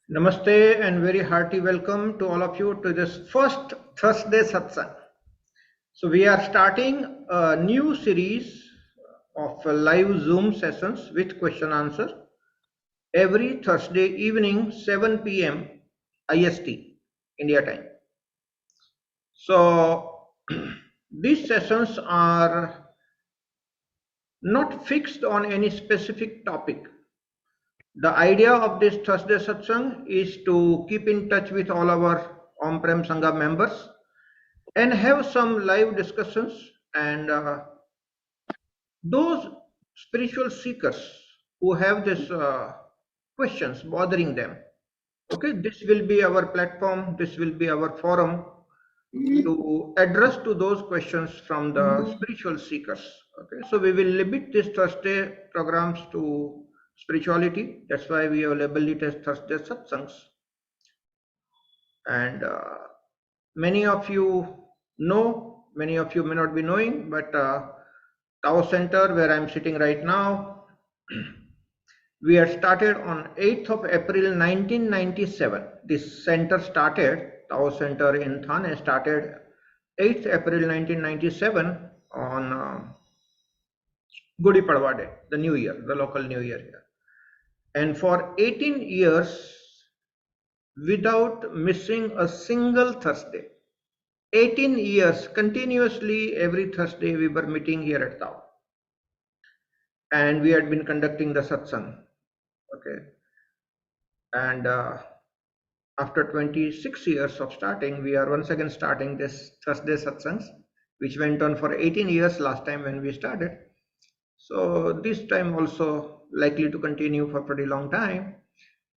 Namaste and very hearty welcome to all of you to this first Thursday Satsang. So we are starting a new series of live Zoom sessions with question answer every Thursday evening 7 p.m. IST India time. So these sessions are not fixed on any specific topic. The idea of this Thursday Satsang is to keep in touch with all our Om-Prem Sangha members and have some live discussions and those spiritual seekers who have these questions bothering them. Okay, this will be our platform, this will be our forum to address to those questions from the spiritual seekers. Okay, so we will limit this Thursday programs to spirituality. That's why we have labeled it as Thursday Satsangs. And many of you know, many of you may not be knowing, but Tao Center, where I'm sitting right now, we had started on 8th of April 1997. This center started, Tao Center in Thane started 8th April 1997 on Gudi Padwa Day, the New Year, the local New Year here. And for 18 years, without missing a single Thursday, 18 years continuously, every Thursday we were meeting here at Tao. And we had been conducting the satsang. Okay. And after 26 years of starting, we are once again starting this Thursday satsangs, which went on for 18 years last time when we started. So this time also likely to continue for pretty long time.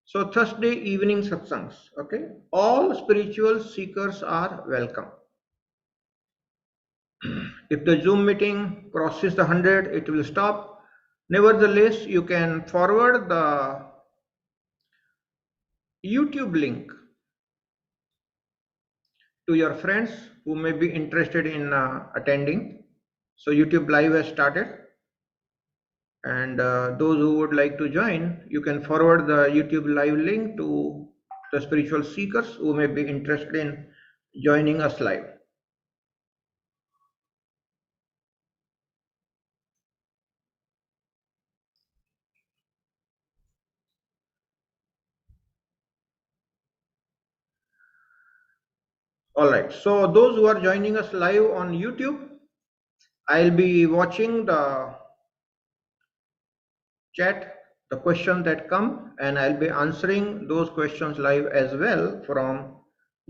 So Thursday evening satsangs. Okay. All spiritual seekers are welcome. If the Zoom meeting crosses the 100, it will stop. Nevertheless, you can forward the YouTube link to your friends who may be interested in attending. So YouTube live has started, and those who would like to join, you can forward the YouTube live link to the spiritual seekers who may be interested in joining us live. All right, so those who are joining us live on YouTube, I'll be watching the chat, the questions that come, and I'll be answering those questions live as well from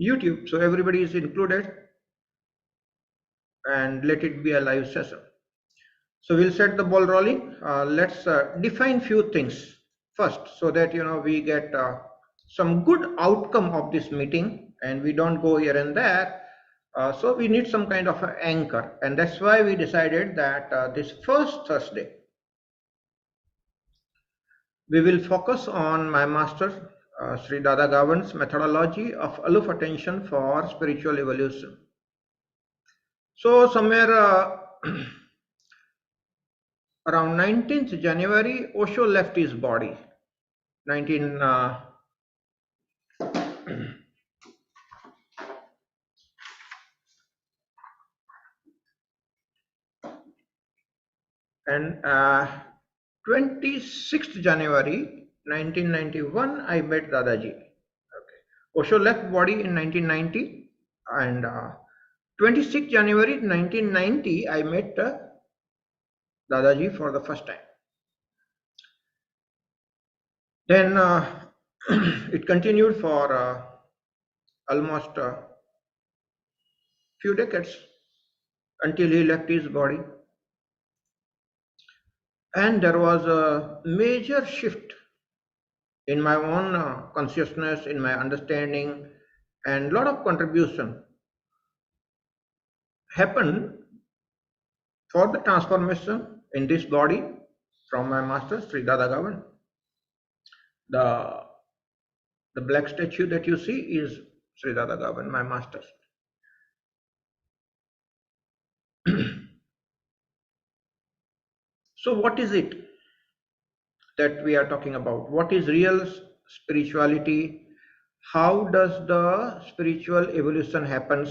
YouTube. So everybody is included, and let it be a live session. So we'll set the ball rolling. Let's define few things first so that we get some good outcome of this meeting and we don't go here and there. So we need some kind of an anchor, and that's why we decided that this first Thursday we will focus on my master Sri Dada Gavand's methodology of aloof attention for spiritual evolution. So somewhere around 19th January, Osho left his body. 19 and 26th January 1991, I met Dadaji. Okay. Osho left body in 1990, and 26th January 1990, I met Dadaji for the first time. Then it continued for almost a few decades until he left his body. And there was a major shift in my own consciousness, in my understanding, and a lot of contribution happened for the transformation in this body from my master Sri Dada Gavand. The black statue that you see is Sri Dada Gavand, my master. So what is it that we are talking about? What is real spirituality how does the spiritual evolution happens?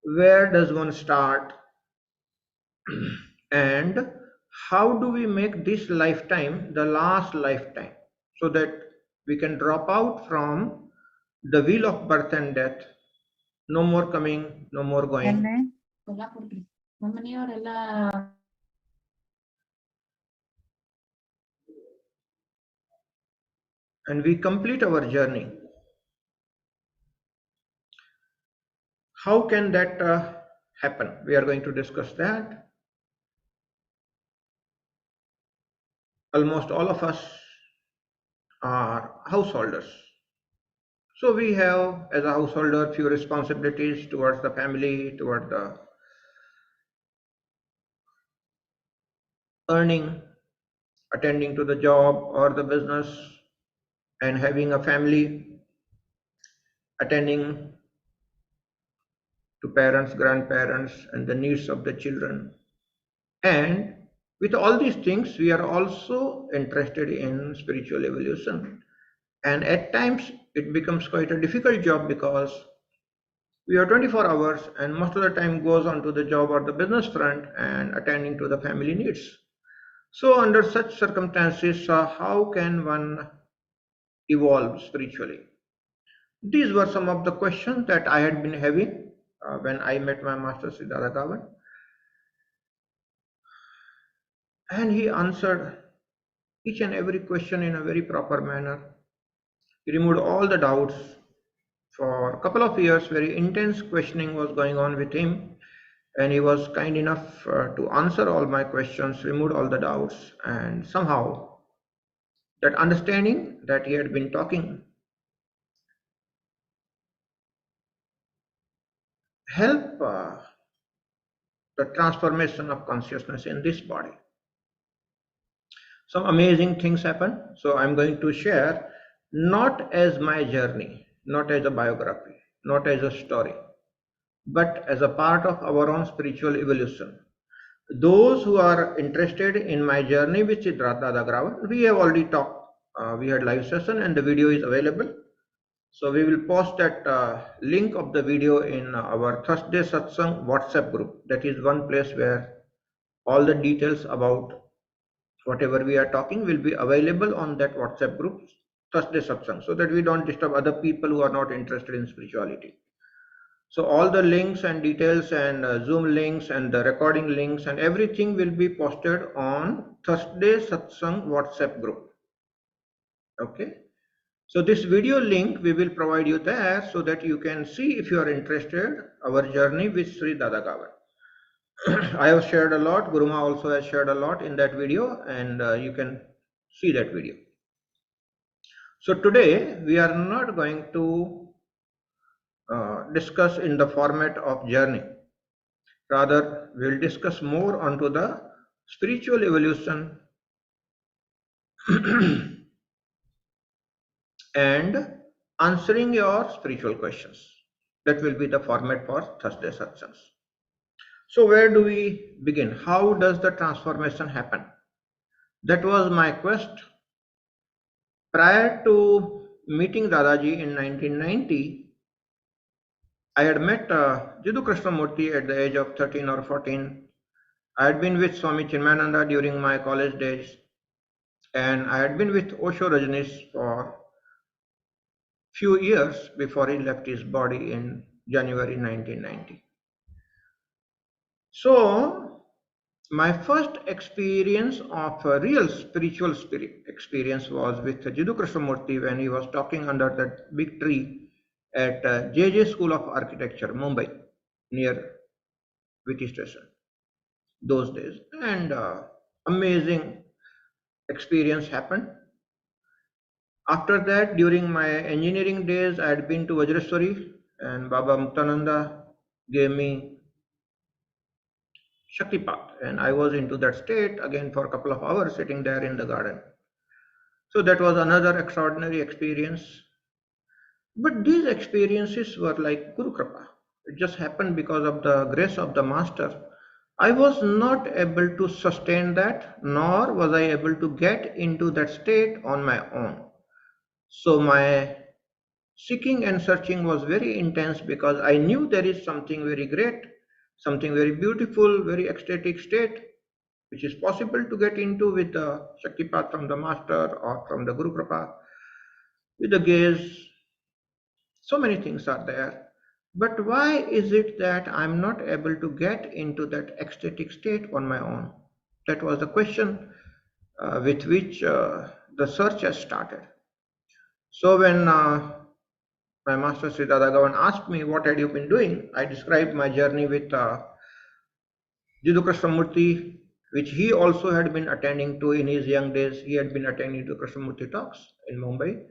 Where does one start? And how do we make this lifetime the last lifetime so that we can drop out from the wheel of birth and death? No more coming, no more going. And we complete our journey. How can that happen? We are going to discuss that. Almost all of us are householders. So we have, as a householder, few responsibilities towards the family, toward the earning, attending to the job or the business, and having a family, attending to parents, grandparents, and the needs of the children. And with all these things, we are also interested in spiritual evolution. And at times, it becomes quite a difficult job because we are 24 hours and most of the time goes on to the job or the business front and attending to the family needs. So under such circumstances, how can one evolve spiritually? These were some of the questions that I had been having when I met my master Sri Dada Gavand. And he answered each and every question in a very proper manner. He removed all the doubts. For a couple of years, very intense questioning was going on with him, and he was kind enough to answer all my questions, removed all the doubts, and somehow that understanding that he had been talking helped the transformation of consciousness in this body. Some amazing things happen. So I'm going to share not as my journey, not as a biography, not as a story, but as a part of our own spiritual evolution. Those who are interested in my journey with Dada Gavand, we have already talked. We had live session and the video is available. So we will post that link of the video in our Thursday Satsang WhatsApp group. That is one place where all the details about whatever we are talking will be available on that WhatsApp group, Thursday Satsang, so that we don't disturb other people who are not interested in spirituality. So all the links and details and Zoom links and the recording links and everything will be posted on Thursday Satsang WhatsApp group. Okay. So this video link we will provide you there so that you can see, if you are interested, our journey with Sri Dada Gavand. I have shared a lot. Guruma also has shared a lot in that video, and you can see that video. So today we are not going to discuss in the format of journey. Rather, we will discuss more onto the spiritual evolution and answering your spiritual questions. That will be the format for Thursday Satsangs. So where do we begin? How does the transformation happen? That was my quest. Prior to meeting Dadaji in 1990, I had met Jiddu Krishnamurti at the age of 13 or 14. I had been with Swami Chinmayananda during my college days, and I had been with Osho Rajneesh for few years before he left his body in January 1990. So my first experience of a real spiritual experience was with Jiddu Krishnamurti when he was talking under that big tree at JJ School of Architecture, Mumbai, near Vitti Station, those days. And amazing experience happened. After that, during my engineering days, I had been to Vajraswari, and Baba Muktananda gave me Shaktipat, and I was into that state again for a couple of hours sitting there in the garden. So that was another extraordinary experience. But these experiences were like Guru Kripa. It just happened because of the grace of the Master. I was not able to sustain that, nor was I able to get into that state on my own. So my seeking and searching was very intense because I knew there is something very great, something very beautiful, very ecstatic state, which is possible to get into with the Shaktipat from the Master or from the Guru Kripa, with the gaze. So many things are there. But why is it that I'm not able to get into that ecstatic state on my own? That was the question with which the search has started. So when my master Sri Dada Gavand asked me what had you been doing, I described my journey with Jiddu Krishnamurti, which he also had been attending to in his young days. He had been attending to Krishnamurti talks in Mumbai,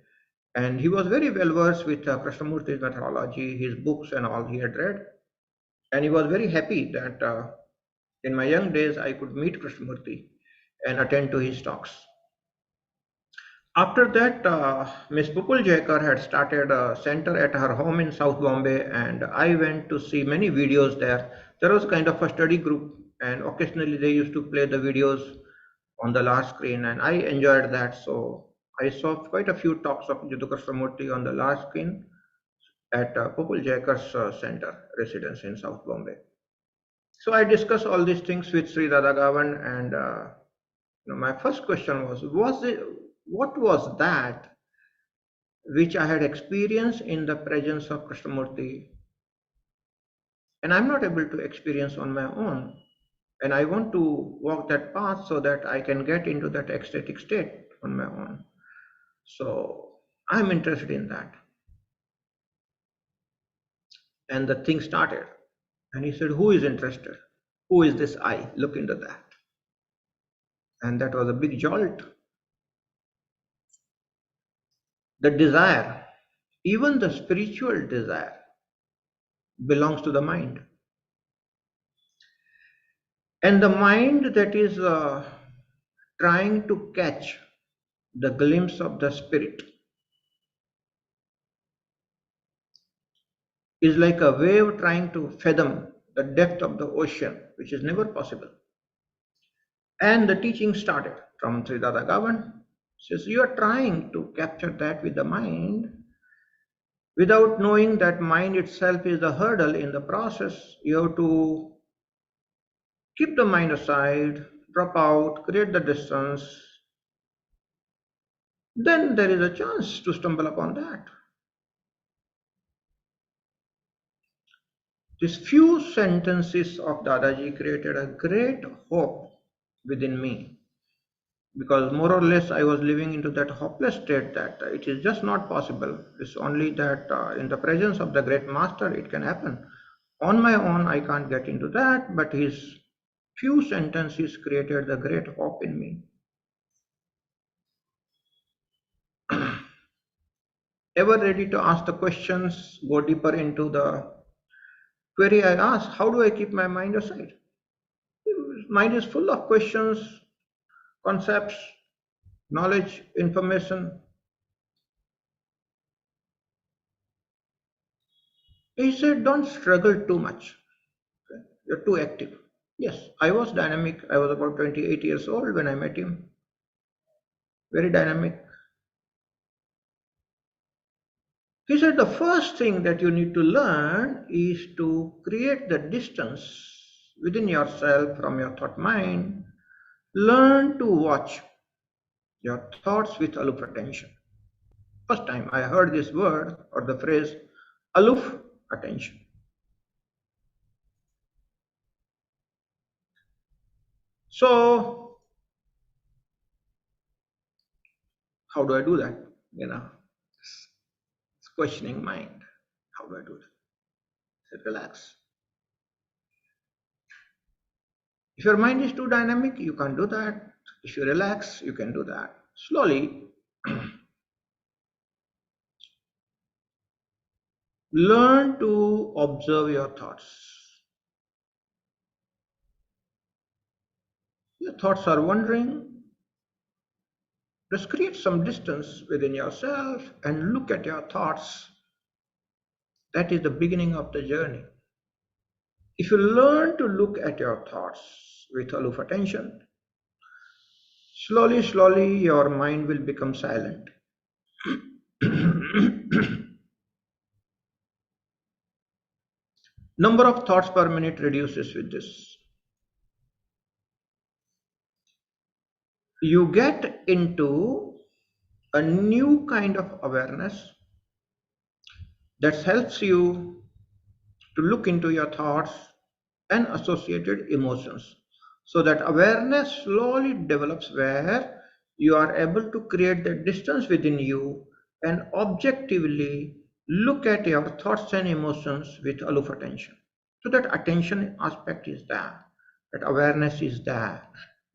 and he was very well versed with Krishnamurti's methodology, his books, and all he had read. And he was very happy that in my young days I could meet Krishnamurti and attend to his talks. After that, Miss Pupul Jaikar had started a center at her home in South Bombay, and I went to see many videos there. There was kind of a study group, and occasionally they used to play the videos on the large screen, and I enjoyed that. So I saw quite a few talks of Jiddu Krishnamurti on the large screen at Pupul Jaikar's center residence in South Bombay. So I discussed all these things with Sri Dada Gavan, and my first question was it, what was that which I had experienced in the presence of Krishnamurti, and I'm not able to experience on my own, and I want to walk that path so that I can get into that ecstatic state on my own. So I'm interested in that. And the thing started. And he said, who is interested? Who is this I? Look into that. And that was a big jolt. The desire, even the spiritual desire, belongs to the mind. And the mind that is trying to catch the glimpse of the spirit is like a wave trying to fathom the depth of the ocean, which is never possible. And the teaching started from Sri Dada Gavan. Says you are trying to capture that with the mind without knowing that mind itself is the hurdle in the process. You have to keep the mind aside, drop out, create the distance. Then there is a chance to stumble upon that. These few sentences of Dadaji created a great hope within me, because more or less I was living into that hopeless state that it is just not possible. It's only that in the presence of the great master it can happen. On my own I can't get into that, but his few sentences created the great hope in me. Ever ready to ask the questions, go deeper into the query I asked, how do I keep my mind aside? Mind is full of questions, concepts, knowledge, information. He said, don't struggle too much. Okay? You're too active. Yes, I was dynamic. I was about 28 years old when I met him. Very dynamic. He said, the first thing that you need to learn is to create the distance within yourself from your thought mind. Learn to watch your thoughts with aloof attention. First time I heard this word or the phrase aloof attention. So how do I do that? It's questioning mind. How do I do that? I said, relax. If your mind is too dynamic, you can't do that. If you relax, you can do that. Slowly, learn to observe your thoughts. Your thoughts are wandering. Just create some distance within yourself and look at your thoughts. That is the beginning of the journey. If you learn to look at your thoughts with aloof attention, slowly, slowly your mind will become silent. Number of thoughts per minute reduces with this. You get into a new kind of awareness that helps you to look into your thoughts and associated emotions. So that awareness slowly develops where you are able to create the distance within you and objectively look at your thoughts and emotions with aloof attention. So that attention aspect is there, that awareness is there,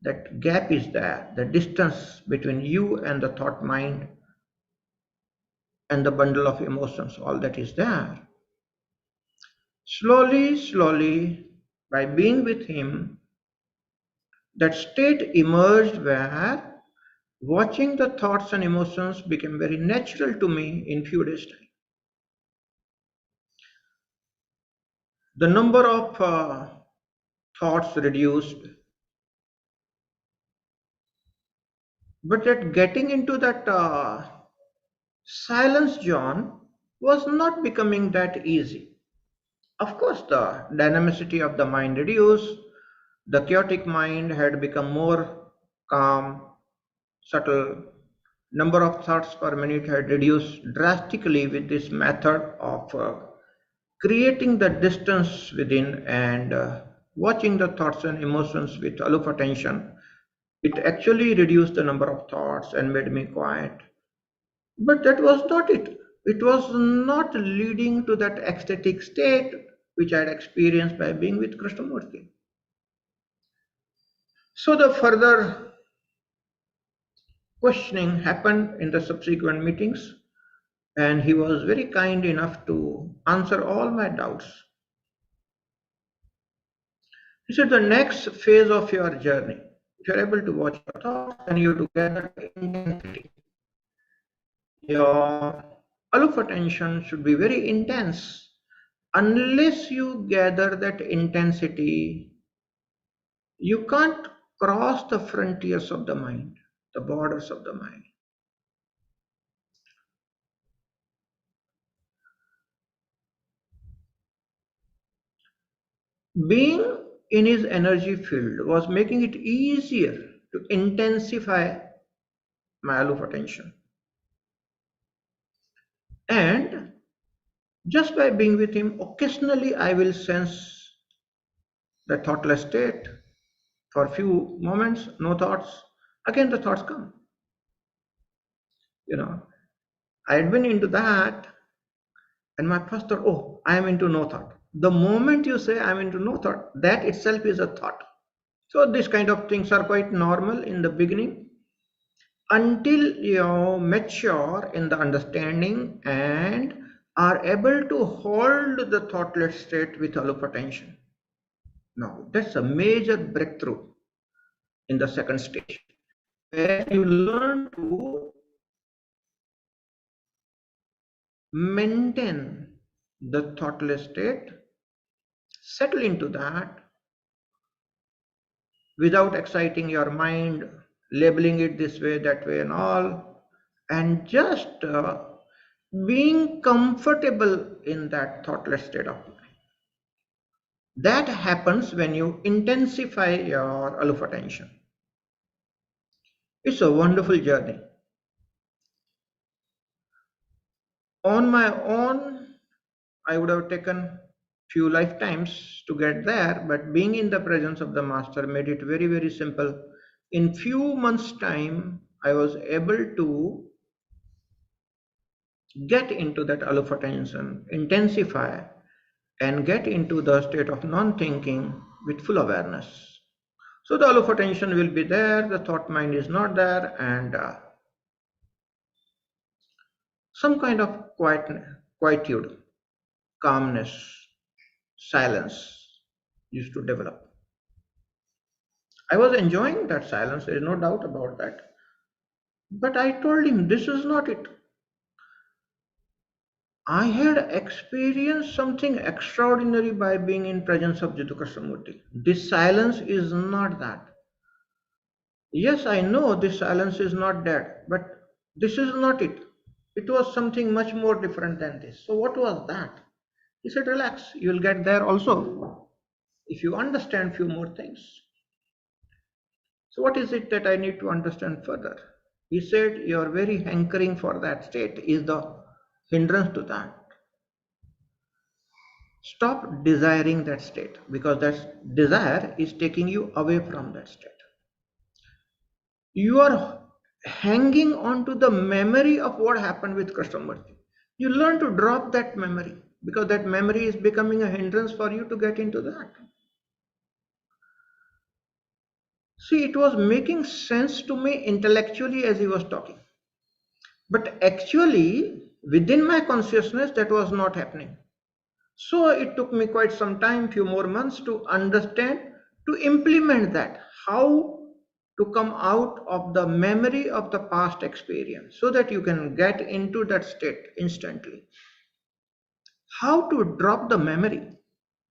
that gap is there, the distance between you and the thought mind and the bundle of emotions, all that is there. Slowly, slowly, by being with him, that state emerged where watching the thoughts and emotions became very natural to me in few days' time. The number of thoughts reduced, but that getting into that silence, John, was not becoming that easy. Of course, the dynamicity of the mind reduced, the chaotic mind had become more calm, subtle. Number of thoughts per minute had reduced drastically with this method of creating the distance within and watching the thoughts and emotions with aloof attention. It actually reduced the number of thoughts and made me quiet. But that was not it. It was not leading to that ecstatic state which I had experienced by being with Krishnamurti. So the further questioning happened in the subsequent meetings, and he was very kind enough to answer all my doubts. He said, the next phase of your journey, if you're able to watch your thoughts and you to gather intensity, your aloof attention should be very intense. Unless you gather that intensity, you can't cross the frontiers of the mind, the borders of the mind. Being in his energy field was making it easier to intensify my aloof attention. And just by being with him, occasionally I will sense the thoughtless state for a few moments, no thoughts. Again, the thoughts come. You know, I had been into that, and my first thought, oh, I am into no thought. The moment you say I'm into no thought, that itself is a thought. So, these kind of things are quite normal in the beginning until you mature in the understanding and are able to hold the thoughtless state with all of attention. Now, that's a major breakthrough in the second stage, where you learn to maintain the thoughtless state, settle into that without exciting your mind, labeling it this way, that way, and all, and just being comfortable in that thoughtless state of mind. That happens when you intensify your aloof attention. It's a wonderful journey. On my own, I would have taken few lifetimes to get there, but being in the presence of the master made it very, very simple. In few months' time, I was able to get into that aloof attention, intensify, and get into the state of non-thinking with full awareness. So the aloof attention will be there, the thought mind is not there, and some kind of quietude, calmness, silence used to develop. I was enjoying that silence, there is no doubt about that. But I told him, this is not it. I had experienced something extraordinary by being in presence of Jiddu Krishnamurti. This silence is not that. Yes, I know this silence is not that, but this is not it. It was something much more different than this. So what was that? He said, relax, you'll get there also if you understand few more things. So what is it that I need to understand further? He said, your very hankering for that state is the hindrance to that. Stop desiring that state, because that desire is taking you away from that state. You are hanging on to the memory of what happened with Krishnamurti. You learn to drop that memory, because that memory is becoming a hindrance for you to get into that. See, it was making sense to me intellectually as he was talking. But actually, within my consciousness, that was not happening. So it took me quite some time, few more months to understand, to implement that, how to come out of the memory of the past experience so that you can get into that state instantly. How to drop the memory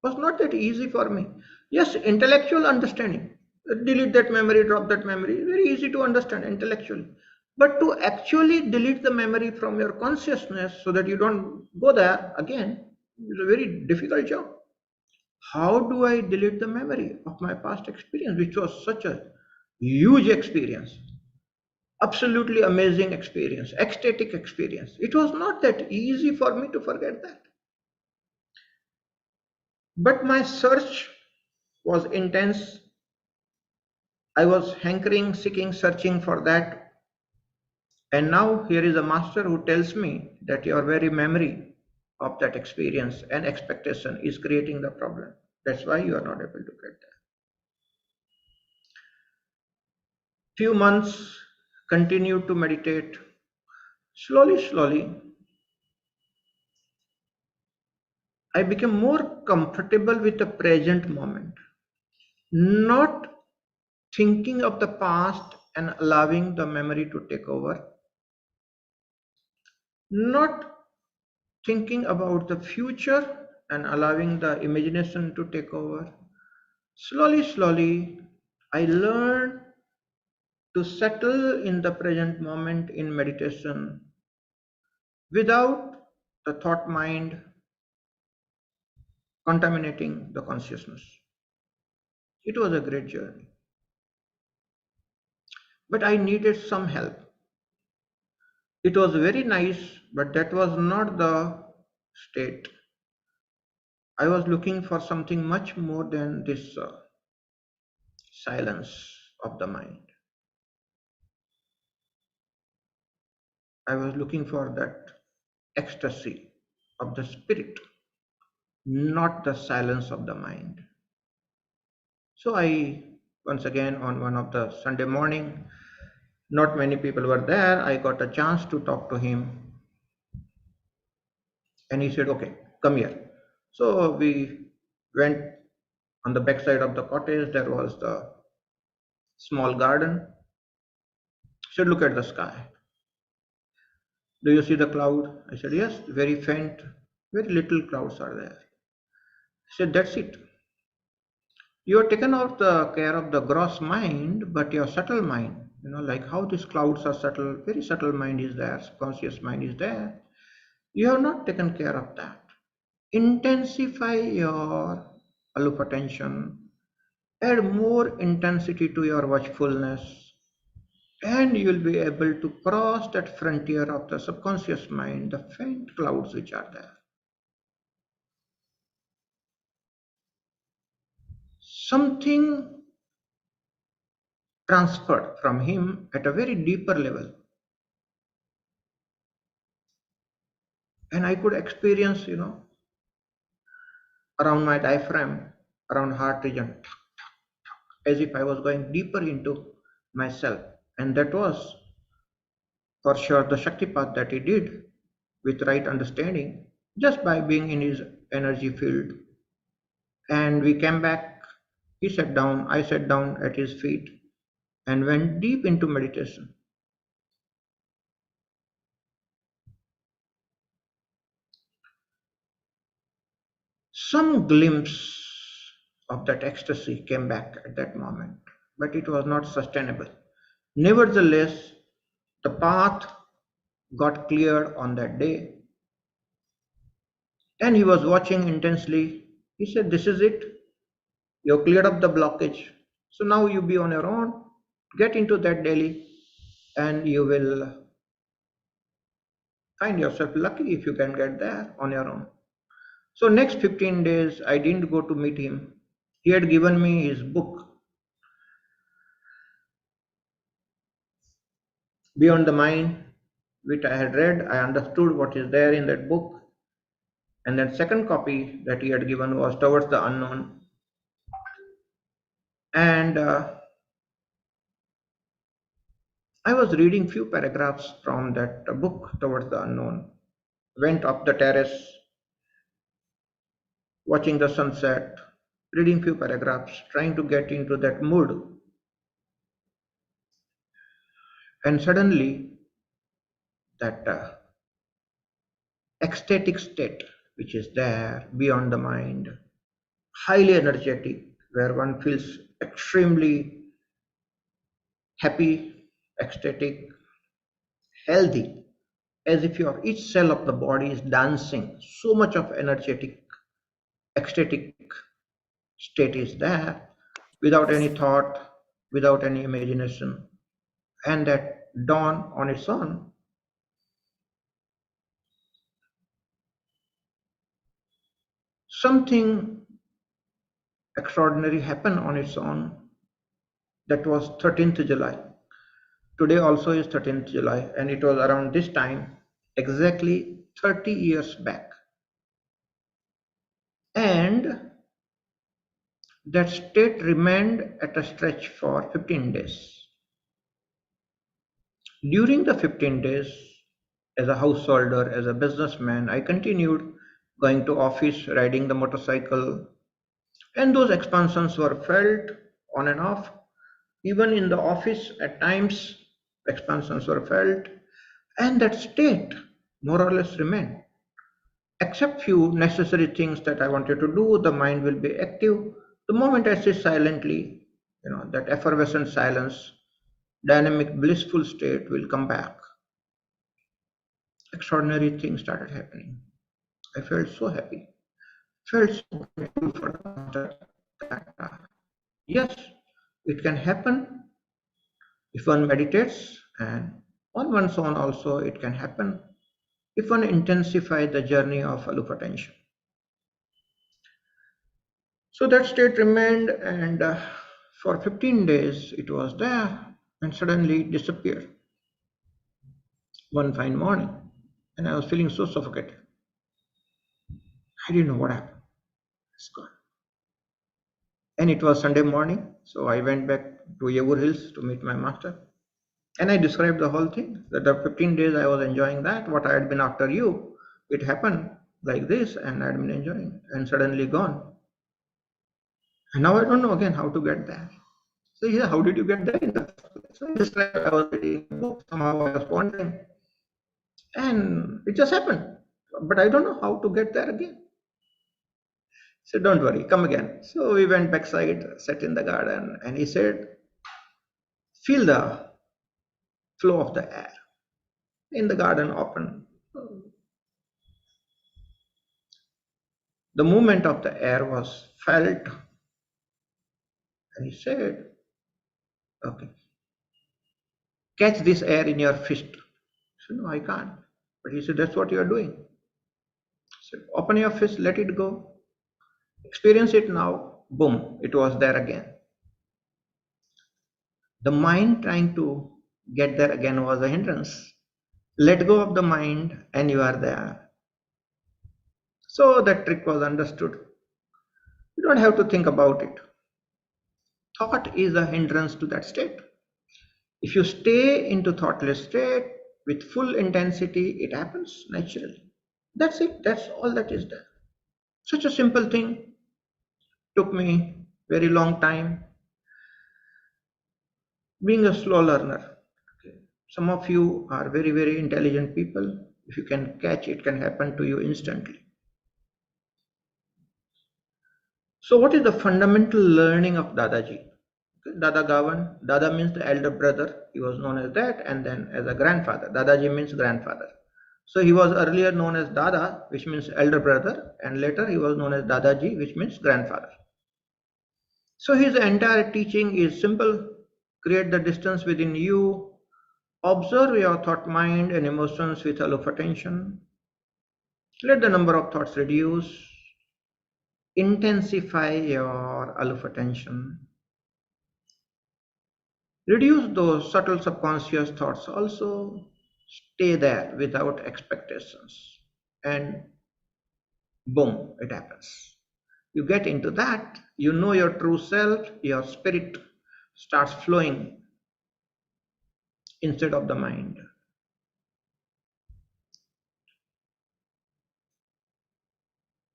was not that easy for me. Yes, intellectual understanding, delete that memory, drop that memory, very easy to understand intellectually. But to actually delete the memory from your consciousness so that you don't go there again is a very difficult job. How do I delete the memory of my past experience, which was such a huge experience, absolutely amazing experience, ecstatic experience? It was not that easy for me to forget that. But my search was intense. I was hankering, seeking, searching for that. And now here is a master who tells me that your very memory of that experience and expectation is creating the problem. That's why you are not able to get there. Few months, continue to meditate. Slowly, slowly, I became more comfortable with the present moment, not thinking of the past and allowing the memory to take over, not thinking about the future and allowing the imagination to take over. Slowly, slowly, I learned to settle in the present moment in meditation without the thought mind contaminating the consciousness. It was a great journey, but I needed some help. It was very nice, but that was not the state. I was looking for something much more than this silence of the mind. I was looking for that ecstasy of the spirit, not the silence of the mind. So I, once again, on one of the Sunday morning, not many people were there. I got a chance to talk to him, and he said, "Okay, come here." So we went on the backside of the cottage. There was the small garden. He said, "Look at the sky. Do you see the cloud?" I said, "Yes, very faint, very little clouds are there." He said, "That's it. You have taken out the care of the gross mind, but your subtle mind, like how these clouds are subtle, very subtle mind is there, conscious mind is there. You have not taken care of that. Intensify your aloof attention, add more intensity to your watchfulness, and you will be able to cross that frontier of the subconscious mind, the faint clouds which are there." Something transferred from him at a very deeper level, and I could experience, around my diaphragm, around heart region, as if I was going deeper into myself. And that was for sure the Shakti path that he did with right understanding, just by being in his energy field. And we came back, he sat down, I sat down at his feet and went deep into meditation. Some glimpse of that ecstasy came back at that moment, but it was not sustainable. Nevertheless, the path got cleared on that day. And he was watching intensely. He said, "This is it. You've cleared up the blockage. So now you be on your own. Get into that Delhi and you will find yourself lucky if you can get there on your own." So next 15 days, I didn't go to meet him. He had given me his book, Beyond the Mind, which I had read. I understood what is there in that book. And that second copy that he had given was Towards the Unknown. And I was reading few paragraphs from that book, Towards the Unknown. Went up the terrace, watching the sunset, reading few paragraphs, trying to get into that mood. And suddenly, that ecstatic state which is there beyond the mind, highly energetic, where one feels extremely happy, ecstatic, healthy, as if your each cell of the body is dancing. So much of energetic, ecstatic state is there, without any thought, without any imagination, and that dawn on its own. Something extraordinary happened on its own. That was 13th July. Today also is 13th July, and it was around this time, exactly 30 years back. And that state remained at a stretch for 15 days. During the 15 days, as a householder, as a businessman, I continued going to office, riding the motorcycle, and those expansions were felt on and off. Even in the office, at times, expansions were felt, and that state more or less remained. Except few necessary things that I wanted to do, the mind will be active. The moment I sit silently, that effervescent silence, dynamic, blissful state will come back. Extraordinary things started happening. I felt so happy, felt so grateful for the master that yes, it can happen if one meditates, and on one's own also it can happen if one intensifies the journey of aloof attention. So that state remained, and for 15 days it was there, and suddenly it disappeared one fine morning. And I was feeling so suffocated. I didn't know what happened. It's gone. And it was Sunday morning, so I went back to Yavur Hills to meet my master. And I described the whole thing, that the 15 days I was enjoying that, what I had been after you, it happened like this, and I had been enjoying, and suddenly gone. And now I don't know again how to get there. So yeah, how did you get there in the first place? So I described, I was reading a book, somehow I was wondering, and it just happened. But I don't know how to get there again. So don't worry, come again. So we went backside, sat in the garden, and he said, feel the flow of the air in the garden open. The movement of the air was felt, and he said, okay, catch this air in your fist. I said, no, I can't. But he said, that's what you are doing. I said, open your fist, let it go. Experience it now. Boom, it was there again. The mind trying to get there again was a hindrance. Let go of the mind and you are there. So that trick was understood. You don't have to think about it. Thought is a hindrance to that state. If you stay into thoughtless state with full intensity, it happens naturally. That's it. That's all that is there. Such a simple thing. Took me very long time. Being a slow learner. Okay. Some of you are very, very intelligent people. If you can catch it, can happen to you instantly. So what is the fundamental learning of Dadaji? Dada Gavand. Dada means the elder brother. He was known as that, and then as a grandfather. Dadaji means grandfather. So he was earlier known as Dada, which means elder brother, and later he was known as Dadaji, which means grandfather. So his entire teaching is simple: create the distance within you, observe your thought, mind, and emotions with aloof attention. Let the number of thoughts reduce. Intensify your aloof attention. Reduce those subtle subconscious thoughts also. Stay there without expectations. And boom, it happens. You get into that, you know your true self, your spirit starts flowing instead of the mind.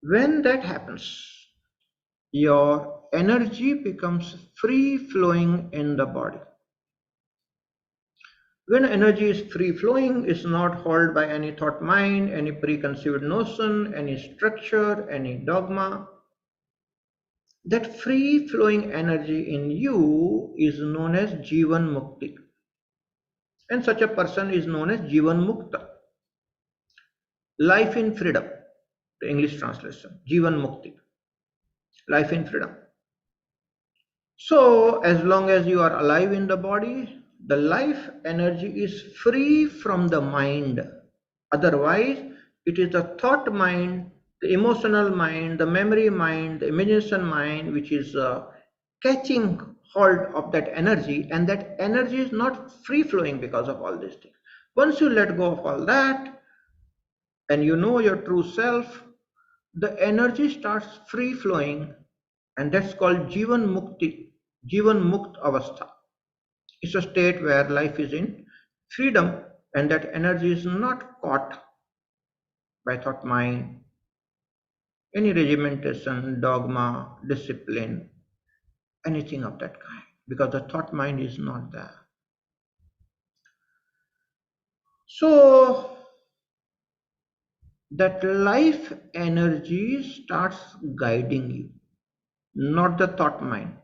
When that happens, your energy becomes free flowing in the body. When energy is free flowing, it's not held by any thought mind, any preconceived notion, any structure, any dogma. That free flowing energy in you is known as Jivan Mukti. And such a person is known as Jivan Mukta. Life in freedom, the English translation, Jivan Mukti. Life in freedom. So, as long as you are alive in the body, the life energy is free from the mind. Otherwise, it is the thought mind, the emotional mind, the memory mind, the imagination mind, which is catching hold of that energy, and that energy is not free flowing because of all these things. Once you let go of all that and you know your true self, the energy starts free flowing, and that's called Jivan Mukti, Jivan Mukt Avastha. It's a state where life is in freedom and that energy is not caught by thought mind, any regimentation, dogma, discipline, anything of that kind, because the thought mind is not there. So that life energy starts guiding you, not the thought mind,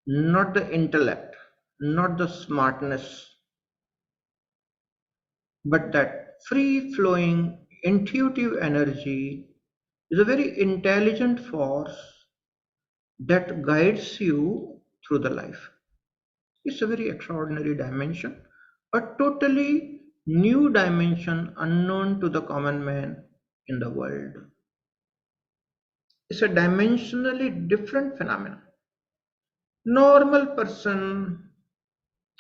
not the intellect, not the smartness, but that free flowing intuitive energy is a very intelligent force that guides you through the life. It's a very extraordinary dimension, a totally new dimension unknown to the common man in the world. It's a dimensionally different phenomenon. Normal person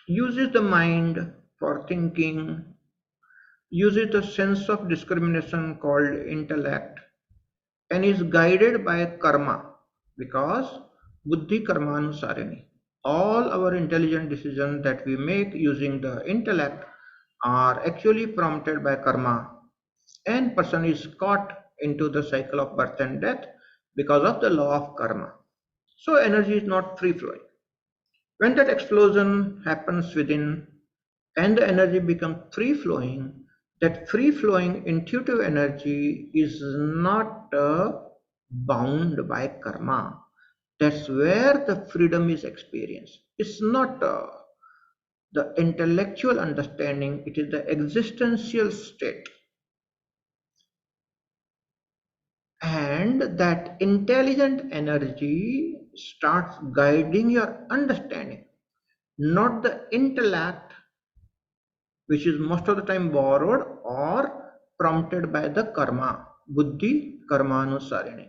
uses the mind for thinking, uses the sense of discrimination called intellect, and is guided by karma, because buddhi karmanusarini. All our intelligent decisions that we make using the intellect are actually prompted by karma, and person is caught into the cycle of birth and death because of the law of karma. So energy is not free flowing. When that explosion happens within and the energy becomes free flowing, that free flowing intuitive energy is not bound by karma. That's where the freedom is experienced. It's not the intellectual understanding, it is the existential state. And that intelligent energy starts guiding your understanding, not the intellect, which is most of the time borrowed or prompted by the karma, buddhi karmanusarini.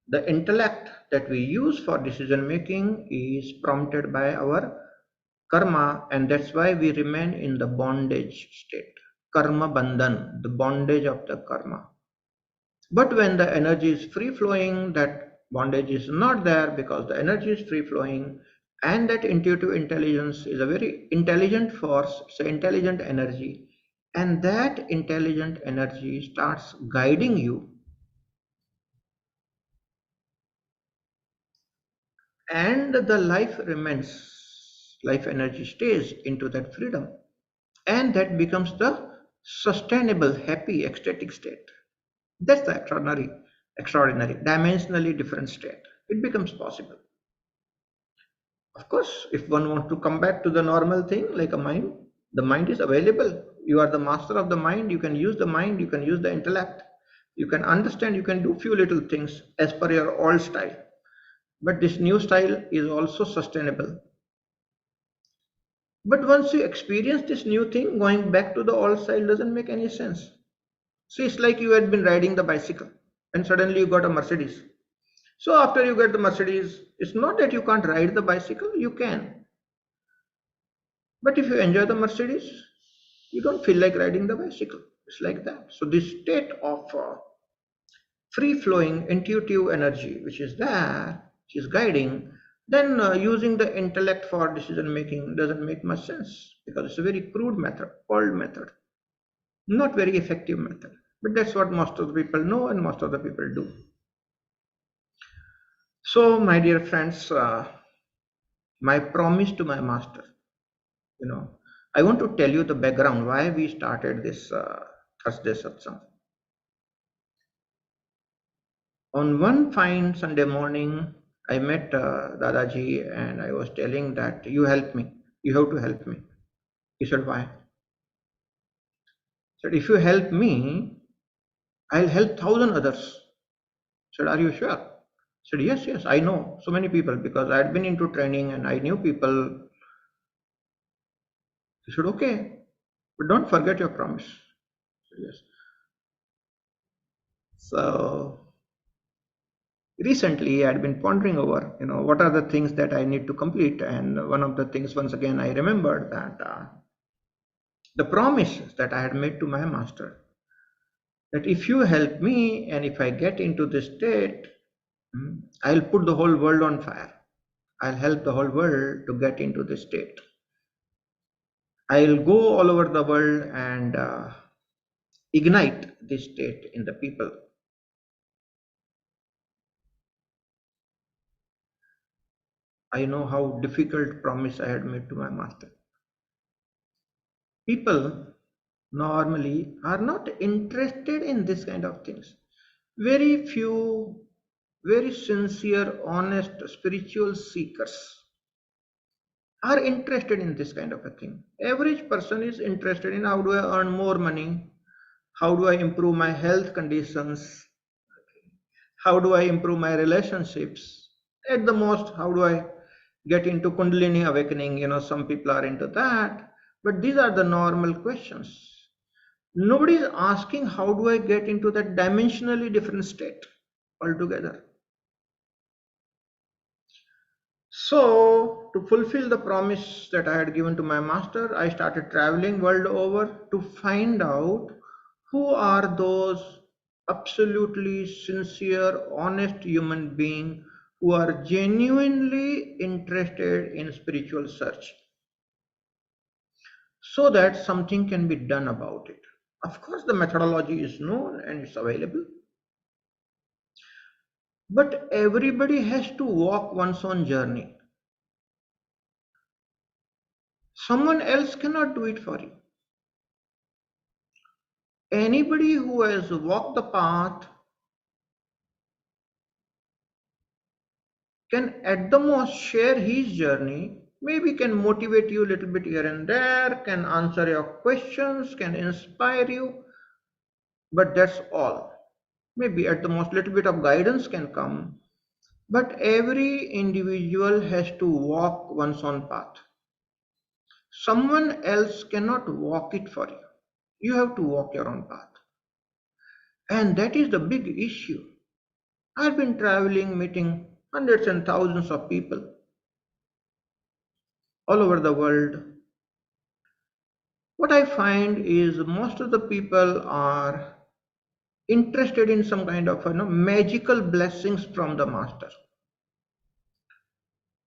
The intellect that we use for decision making is prompted by our karma, and that's why we remain in the bondage state. Karma bandhan, the bondage of the karma. But when the energy is free flowing, that bondage is not there because the energy is free flowing, and that intuitive intelligence is a very intelligent force, it's an intelligent energy, and that intelligent energy starts guiding you, and the life remains, life energy stays into that freedom, and that becomes the sustainable, happy, ecstatic state. That's the extraordinary, dimensionally different state. It becomes possible. Of course, if one wants to come back to the normal thing like a mind, the mind is available. You are the master of the mind. You can use the mind. You can use the intellect. You can understand. You can do few little things as per your old style. But this new style is also sustainable. But once you experience this new thing, going back to the old style doesn't make any sense. See, it's like you had been riding the bicycle and suddenly you got a Mercedes. So after you get the Mercedes, it's not that you can't ride the bicycle, you can. But if you enjoy the Mercedes, you don't feel like riding the bicycle. It's like that. So this state of free flowing intuitive energy, which is there, which is guiding, then using the intellect for decision making doesn't make much sense because it's a very crude method, old method, not very effective method. But that's what most of the people know and most of the people do. So, my dear friends, my promise to my master, you know, I want to tell you the background why we started this Thursday satsang. On one fine Sunday morning, I met Dadaji and I was telling that you help me, you have to help me. He said, why? I said, if you help me, I'll help thousand others. I said, are you sure? I said, yes, yes, I know so many people because I had been into training and I knew people. He said, okay, but don't forget your promise. I said, yes. So recently I had been pondering over, what are the things that I need to complete. And one of the things, once again, I remembered that the promise that I had made to my master, that if you help me and if I get into this state, I'll put the whole world on fire. I'll help the whole world to get into this state. I'll go all over the world and ignite this state in the people. I know how difficult promise I had made to my master. People normally are not interested in this kind of things. Very few, very sincere, honest spiritual seekers are interested in this kind of a thing. Average person is interested in how do I earn more money, how do I improve my health conditions, how do I improve my relationships, at the most how do I get into Kundalini awakening. Some people are into that, but these are the normal questions. Nobody is asking how do I get into that dimensionally different state altogether. So, to fulfill the promise that I had given to my master, I started traveling world over to find out who are those absolutely sincere, honest human beings who are genuinely interested in spiritual search, so that something can be done about it. Of course, the methodology is known and it's available, but everybody has to walk one's own journey. Someone else cannot do it for you. Anybody who has walked the path can at the most share his journey, maybe can motivate you a little bit here and there, can answer your questions, can inspire you, but that's all. Maybe at the most little bit of guidance can come, but every individual has to walk one's own path. Someone else cannot walk it for you. You have to walk your own path. And that is the big issue. I've been traveling, meeting hundreds and thousands of people all over the world. What I find is most of the people are interested in some kind of magical blessings from the master.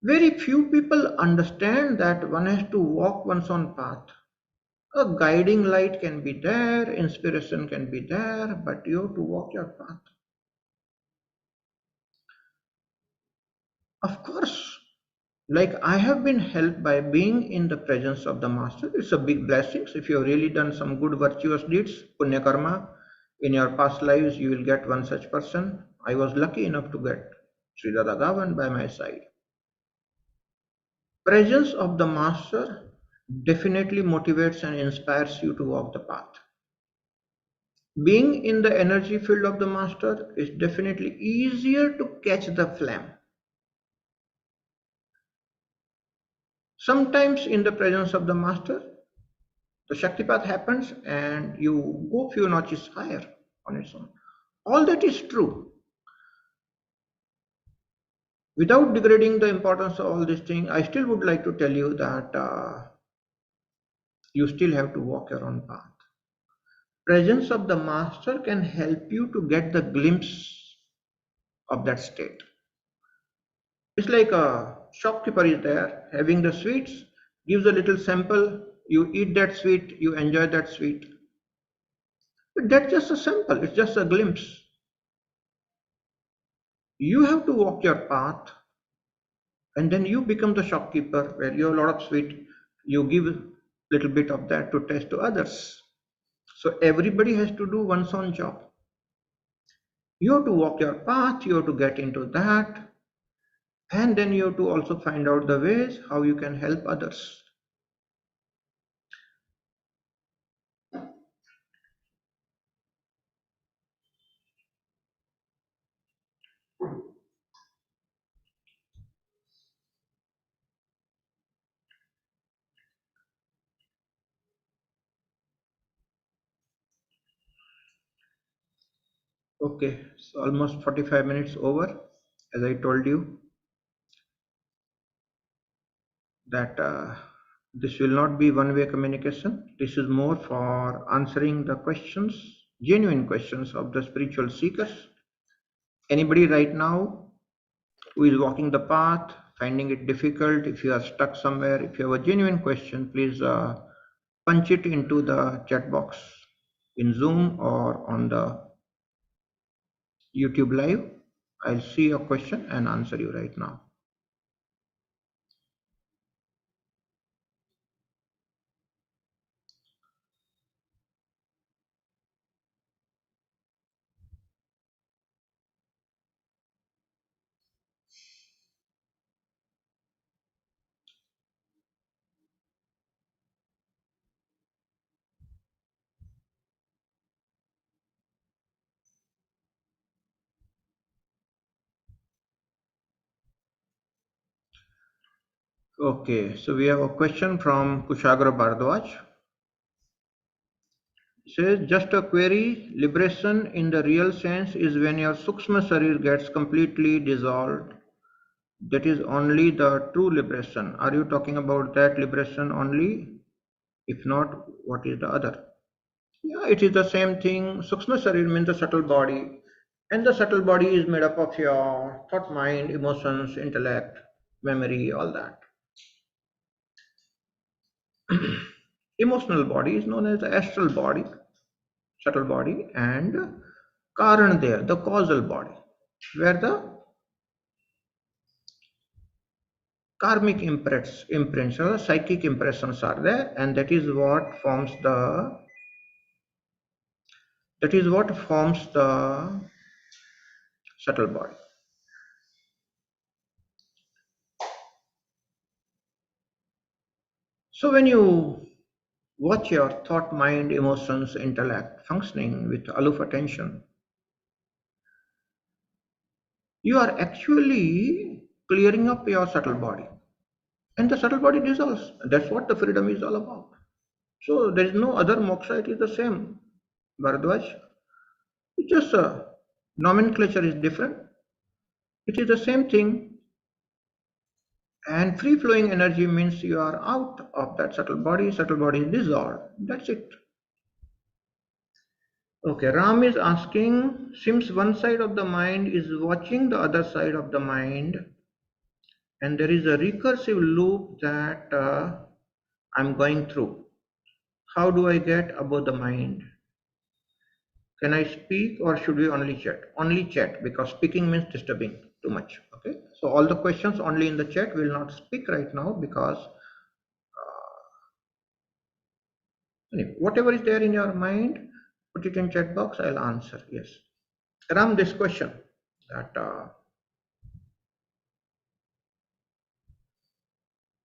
Very few people understand that one has to walk one's own path. A guiding light can be there, inspiration can be there, but you have to walk your path. Of course, like I have been helped by being in the presence of the master. It's a big blessing. So if you have really done some good virtuous deeds, punya karma, in your past lives, you will get one such person. I was lucky enough to get Sri Dada Gavand by my side. Presence of the master definitely motivates and inspires you to walk the path. Being in the energy field of the master is definitely easier to catch the flame. Sometimes in the presence of the master, the Shaktipat happens and you go few notches higher on its own. All that is true. Without degrading the importance of all these things, I still would like to tell you that you still have to walk your own path. Presence of the master can help you to get the glimpse of that state. It's like a shopkeeper is there having the sweets, gives a little sample, you eat that sweet, you enjoy that sweet. But that's just a sample, it's just a glimpse. You have to walk your path and then you become the shopkeeper where you have a lot of sweet, you give a little bit of that to taste to others. So everybody has to do one's own job. You have to walk your path, you have to get into that, and then you have to also find out the ways how you can help others. Okay, so almost 45 minutes over. As I told you that this will not be one-way communication. This is more for answering the questions, genuine questions of the spiritual seekers. Anybody right now who is walking the path, finding it difficult, if you are stuck somewhere, if you have a genuine question, please punch it into the chat box in Zoom or on the YouTube live. I'll see your question and answer you right now. Okay, so we have a question from Kushagra Bhardwaj. It says, just a query, liberation in the real sense is when your Sukshma Sharir gets completely dissolved. That is only the true liberation. Are you talking about that liberation only? If not, what is the other? Yeah, it is the same thing. Sukshma Sharir means the subtle body. And the subtle body is made up of your thought, mind, emotions, intellect, memory, all that. Emotional body is known as the astral body, subtle body, and Karan there, the causal body, where the karmic imprints or psychic impressions are there, and that is what forms the subtle body. So when you watch your thought, mind, emotions, intellect functioning with aloof attention, you are actually clearing up your subtle body. And the subtle body dissolves. That's what the freedom is all about. So there is no other moksha, it is the same. Bharadwaj, it's just nomenclature is different. It is the same thing. And free flowing energy means you are out of that subtle body is dissolved. That's it. Okay, Ram is asking, since one side of the mind is watching the other side of the mind, and there is a recursive loop that I'm going through. How do I get above the mind? Can I speak or should we only chat? Only chat, because speaking means disturbing too much. Okay, so all the questions only in the chat. Will not speak right now because anyway, whatever is there in your mind, put it in chat box. I'll answer. Yes, Ram, this question that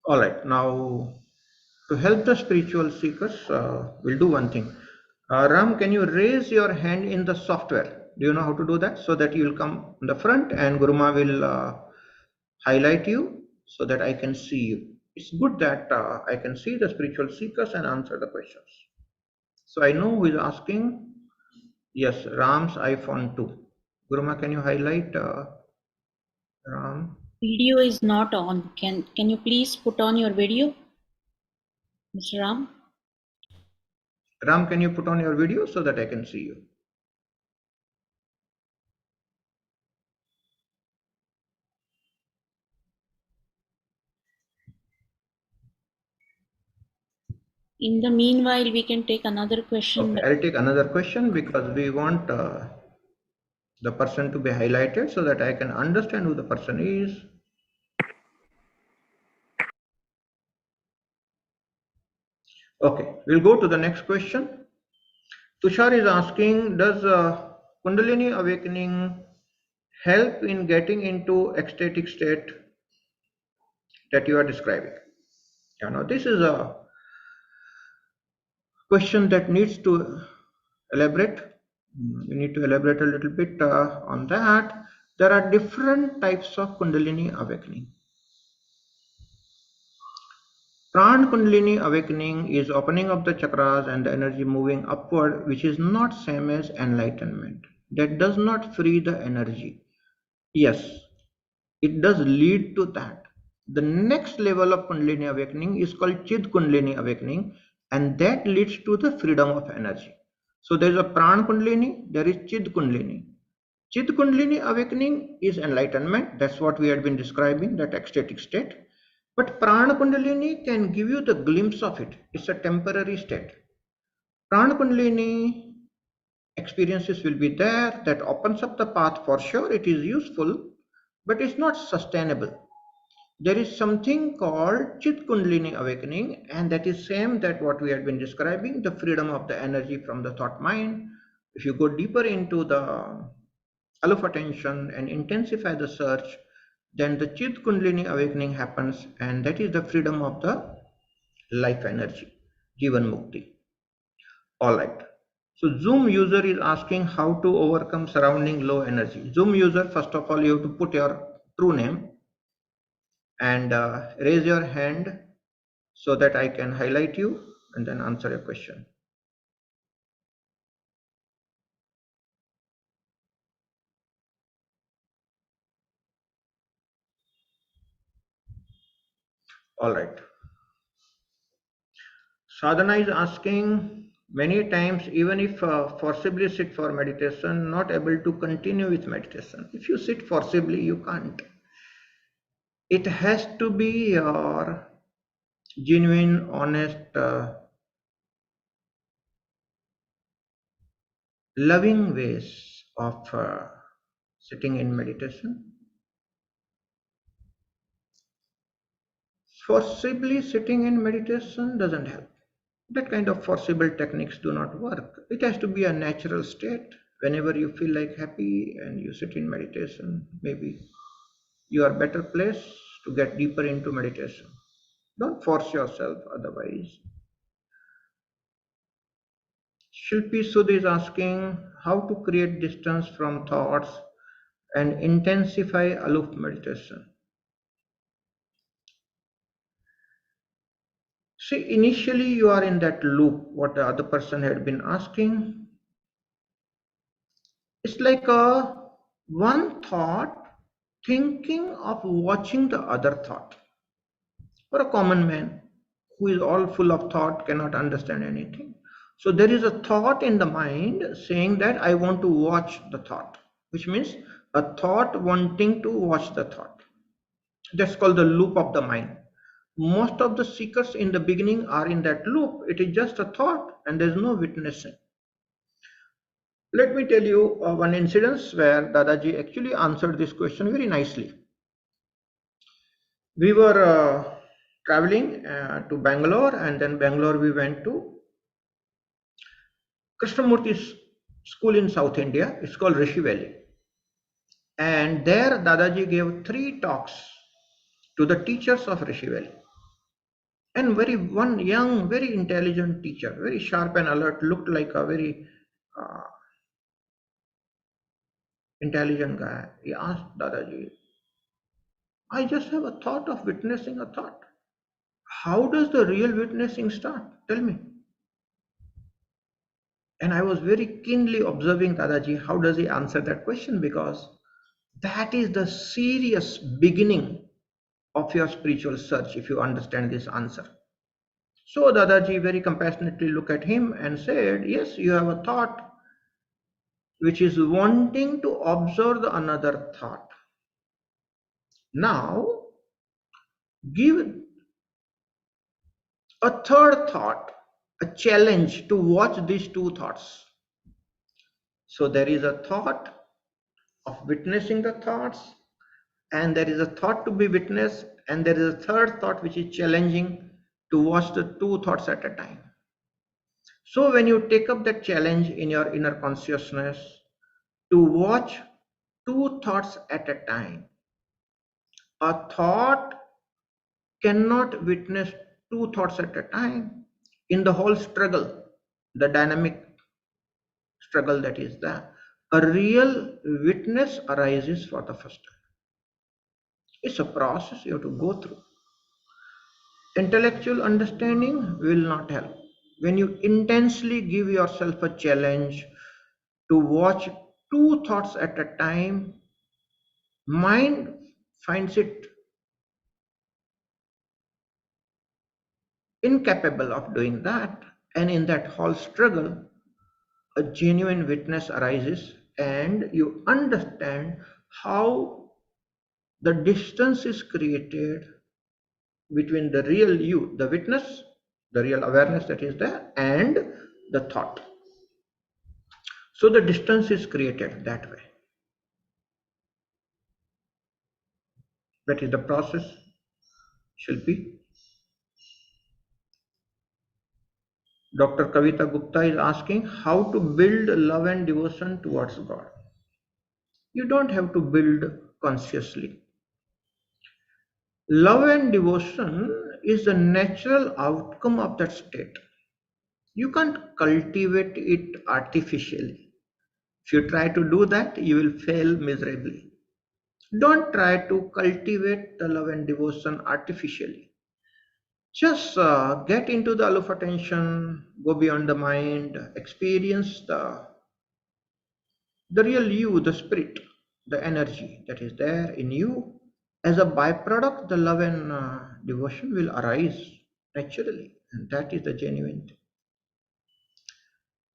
All right, now to help the spiritual seekers, we'll do one thing. Ram, can you raise your hand in the software? Do you know how to do that? So that you will come in the front and Guruma will highlight you so that I can see you. It's good that I can see the spiritual seekers and answer the questions. So I know who is asking. Yes, Ram's iPhone 2. Guruma, can you highlight Ram? Video is not on. Can you please put on your video, Mr. Ram? Ram, can you put on your video so that I can see you? In the meanwhile, we can take another question. Okay, I'll take another question because we want the person to be highlighted so that I can understand who the person is. Okay, we'll go to the next question. Tushar is asking, does Kundalini awakening help in getting into ecstatic state that you are describing? Now this is a question that needs to elaborate. We need to elaborate a little bit on that. There are different types of Kundalini awakening. Pran Kundalini awakening is opening of the chakras and the energy moving upward, which is not same as enlightenment. That does not free the energy. Yes, it does lead to that. The next level of Kundalini awakening is called Chid Kundalini awakening, and that leads to the freedom of energy. So there is a Pran Kundalini, there is Chid Kundalini. Chid Kundalini awakening is enlightenment. That's what we had been describing, that ecstatic state. But Prana Kundalini can give you the glimpse of it. It's a temporary state. Prana Kundalini experiences will be there that opens up the path for sure. It is useful, but it's not sustainable. There is something called Chit Kundalini awakening, and that is same that what we had been describing, the freedom of the energy from the thought mind. If you go deeper into the alpha attention and intensify the search, then the Chit Kundalini awakening happens, and that is the freedom of the life energy, Jivan Mukti. All right. So Zoom user is asking how to overcome surrounding low energy. Zoom user, first of all, you have to put your true name and raise your hand so that I can highlight you and then answer your question. All right. Sadhana is asking many times, even if forcibly sit for meditation, not able to continue with meditation. If you sit forcibly, you can't. It has to be your genuine, honest, loving ways of sitting in meditation. Forcibly sitting in meditation doesn't help. That kind of forcible techniques do not work. It has to be a natural state. Whenever you feel like happy and you sit in meditation, maybe you are better placed to get deeper into meditation. Don't force yourself otherwise. Shilpi Sud is asking how to create distance from thoughts and intensify aloof meditation. See, initially you are in that loop, what the other person had been asking. It's like a one thought thinking of watching the other thought. For a common man who is all full of thought, cannot understand anything. So there is a thought in the mind saying that I want to watch the thought, which means a thought wanting to watch the thought. That's called the loop of the mind. Most of the seekers in the beginning are in that loop. It is just a thought and there's no witnessing. Let me tell you one incident where Dadaji actually answered this question very nicely. We were traveling to Bangalore, and then Bangalore we went to Krishnamurti's school in South India. It's called Rishi Valley. And there Dadaji gave 3 talks to the teachers of Rishi Valley. And one young, very intelligent teacher, very sharp and alert, looked like a very uh, intelligent guy. He asked Dadaji, I just have a thought of witnessing a thought. How does the real witnessing start? Tell me. And I was very keenly observing Dadaji, how does he answer that question? Because that is the serious beginning of your spiritual search if you understand this answer. So Dadaji very compassionately looked at him and said, yes, you have a thought which is wanting to observe another thought. Now, give a third thought a challenge to watch these two thoughts. So there is a thought of witnessing the thoughts, and there is a thought to be witnessed, and there is a third thought which is challenging to watch the two thoughts at a time. So when you take up that challenge in your inner consciousness to watch two thoughts at a time, a thought cannot witness two thoughts at a time in the whole struggle, the dynamic struggle that is there. A real witness arises for the first time. It's a process you have to go through. Intellectual understanding will not help. When you intensely give yourself a challenge to watch two thoughts at a time, mind finds it incapable of doing that. And in that whole struggle, a genuine witness arises and you understand how the distance is created between the real you, the witness, the real awareness that is there, and the thought. So the distance is created that way. That is the process, Shilpi. Dr. Kavita Gupta is asking how to build love and devotion towards God. You don't have to build consciously. Love and devotion is the natural outcome of that state. You can't cultivate it artificially. If you try to do that, you will fail miserably. Don't try to cultivate the love and devotion artificially. Just get into the aloof attention, go beyond the mind, experience the real you, the spirit, the energy that is there in you. As a byproduct, the love and devotion will arise naturally, and that is the genuine thing.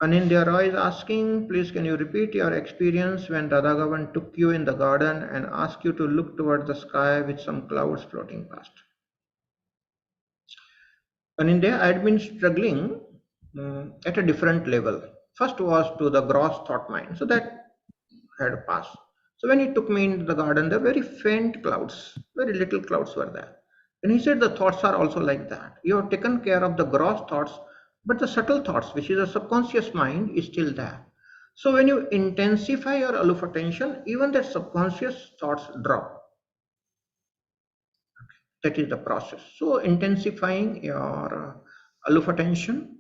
Anindya Roy is asking, please can you repeat your experience when Dada Gavand took you in the garden and asked you to look toward the sky with some clouds floating past? Anindya, I had been struggling at a different level. First was to the gross thought mind, so that had passed. So when he took me into the garden, there were very faint clouds, very little clouds were there. And he said the thoughts are also like that. You have taken care of the gross thoughts, but the subtle thoughts, which is a subconscious mind, is still there. So when you intensify your aloof attention, even that subconscious thoughts drop. That is the process. So intensifying your aloof attention,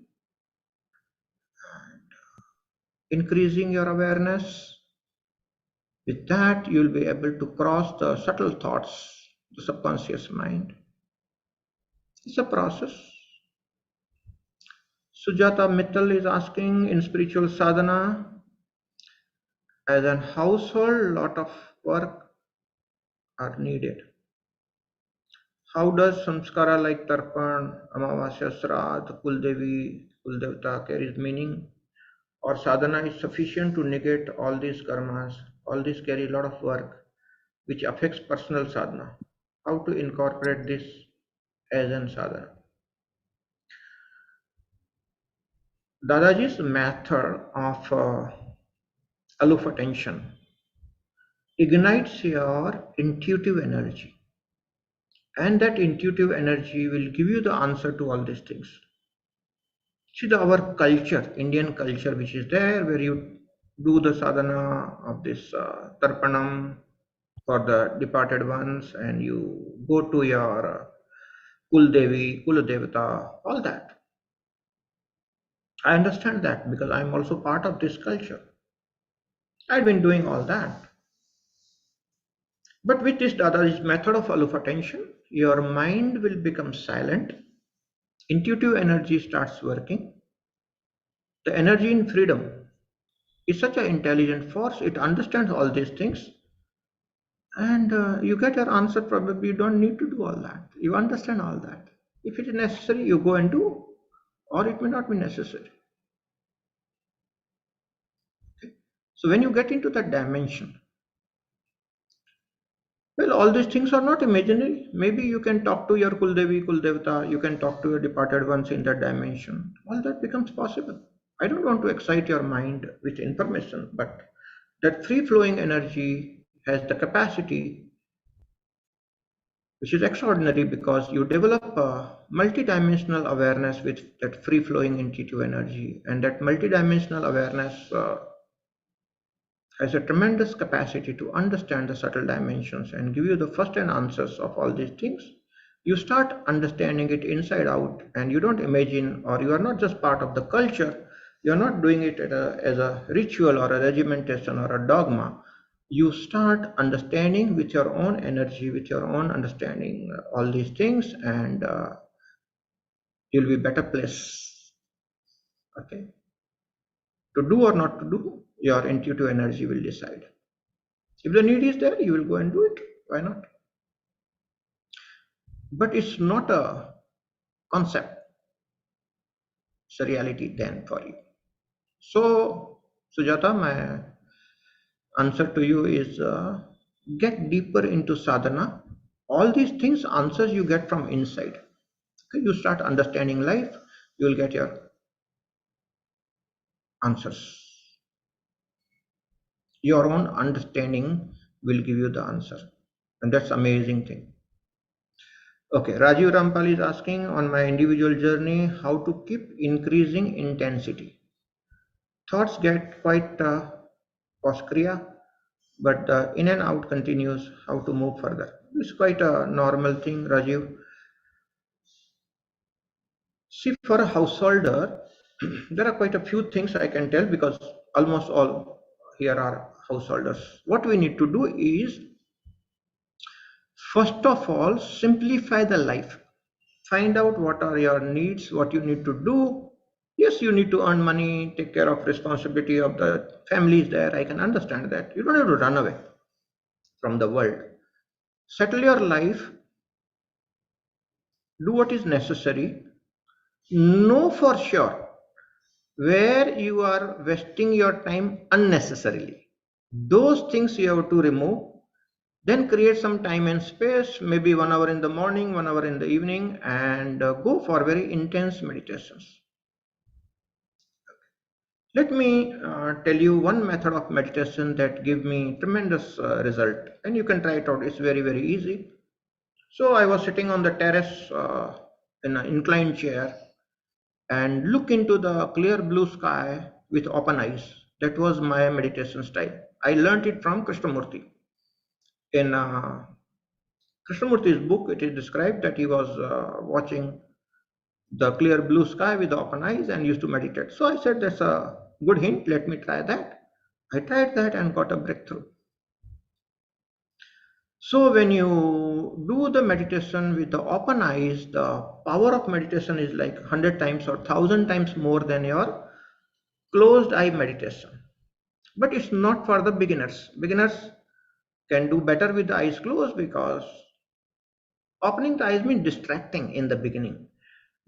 increasing your awareness, with that you will be able to cross the subtle thoughts, the subconscious mind. It's a process. Sujata Mittal is asking, in spiritual sadhana, as an household, lot of work are needed. How does samskara like Tarpan, Amavasya, Sraddha, Kuldevi, Kuldevta carries meaning? Or sadhana is sufficient to negate all these karmas? All these carry a lot of work which affects personal sadhana. How to incorporate this as an sadhana? Dadaji's method of aloof attention ignites your intuitive energy, and that intuitive energy will give you the answer to all these things. See, our culture, Indian culture, which is there, where you do the sadhana of this tarpanam for the departed ones, and you go to your Kuldevi, Kuladevata, all that. I understand that because I'm also part of this culture. I've been doing all that. But with this Dada's method of aloof attention, your mind will become silent, intuitive energy starts working. The energy in freedom is such an intelligent force, it understands all these things, and you get your answer. Probably you don't need to do all that. You understand all that. If it is necessary, you go and do, or it may not be necessary. Okay? So when you get into that dimension, well, all these things are not imaginary. Maybe you can talk to your Kuldevi, Kuldevata, you can talk to your departed ones in that dimension. All that becomes possible. I don't want to excite your mind with information, but that free flowing energy has the capacity, which is extraordinary because you develop a multidimensional awareness with that free flowing intuitive energy, and that multidimensional awareness has a tremendous capacity to understand the subtle dimensions and give you the first hand answers of all these things. You start understanding it inside out, and you don't imagine, or you are not just part of the culture, you are not doing it as a ritual or a regimentation or a dogma. You start understanding with your own energy, with your own understanding all these things, and you'll be better place. Okay, to do or not to do, your intuitive energy will decide. If the need is there, you will go and do it. Why not? But it's not a concept, it's a reality then for you. So, Sujata, my answer to you is get deeper into sadhana. All these things, answers you get from inside. Okay? You start understanding life, you will get your answers. Your own understanding will give you the answer. And that's amazing thing. Okay, Rajiv Rampal is asking on my individual journey how to keep increasing intensity. Thoughts get quite poskriya, but the in and out continues. How to move further? It's quite a normal thing, Rajiv. See, for a householder, there are quite a few things I can tell because almost all here are householders. What we need to do is, first of all, simplify the life. Find out what are your needs, what you need to do. Yes, you need to earn money, take care of responsibility of the families there. I can understand that. You don't have to run away from the world. Settle your life, do what is necessary. Know for sure where you are wasting your time unnecessarily. Those things you have to remove. Then create some time and space, maybe 1 hour in the morning, 1 hour in the evening, and go for very intense meditations. Let me tell you one method of meditation that give me tremendous result, and you can try it out. It's very, very easy. So I was sitting on the terrace in an inclined chair and look into the clear blue sky with open eyes. That was my meditation style. I learned it from Krishnamurti. In Krishnamurti's book, it is described that he was watching the clear blue sky with open eyes and used to meditate. So I said, that's a good hint. Let me try that. I tried that and got a breakthrough. So when you do the meditation with the open eyes, the power of meditation is like 100 times or 1,000 times more than your closed eye meditation. But it's not for the beginners. Beginners can do better with the eyes closed because opening the eyes means distracting in the beginning.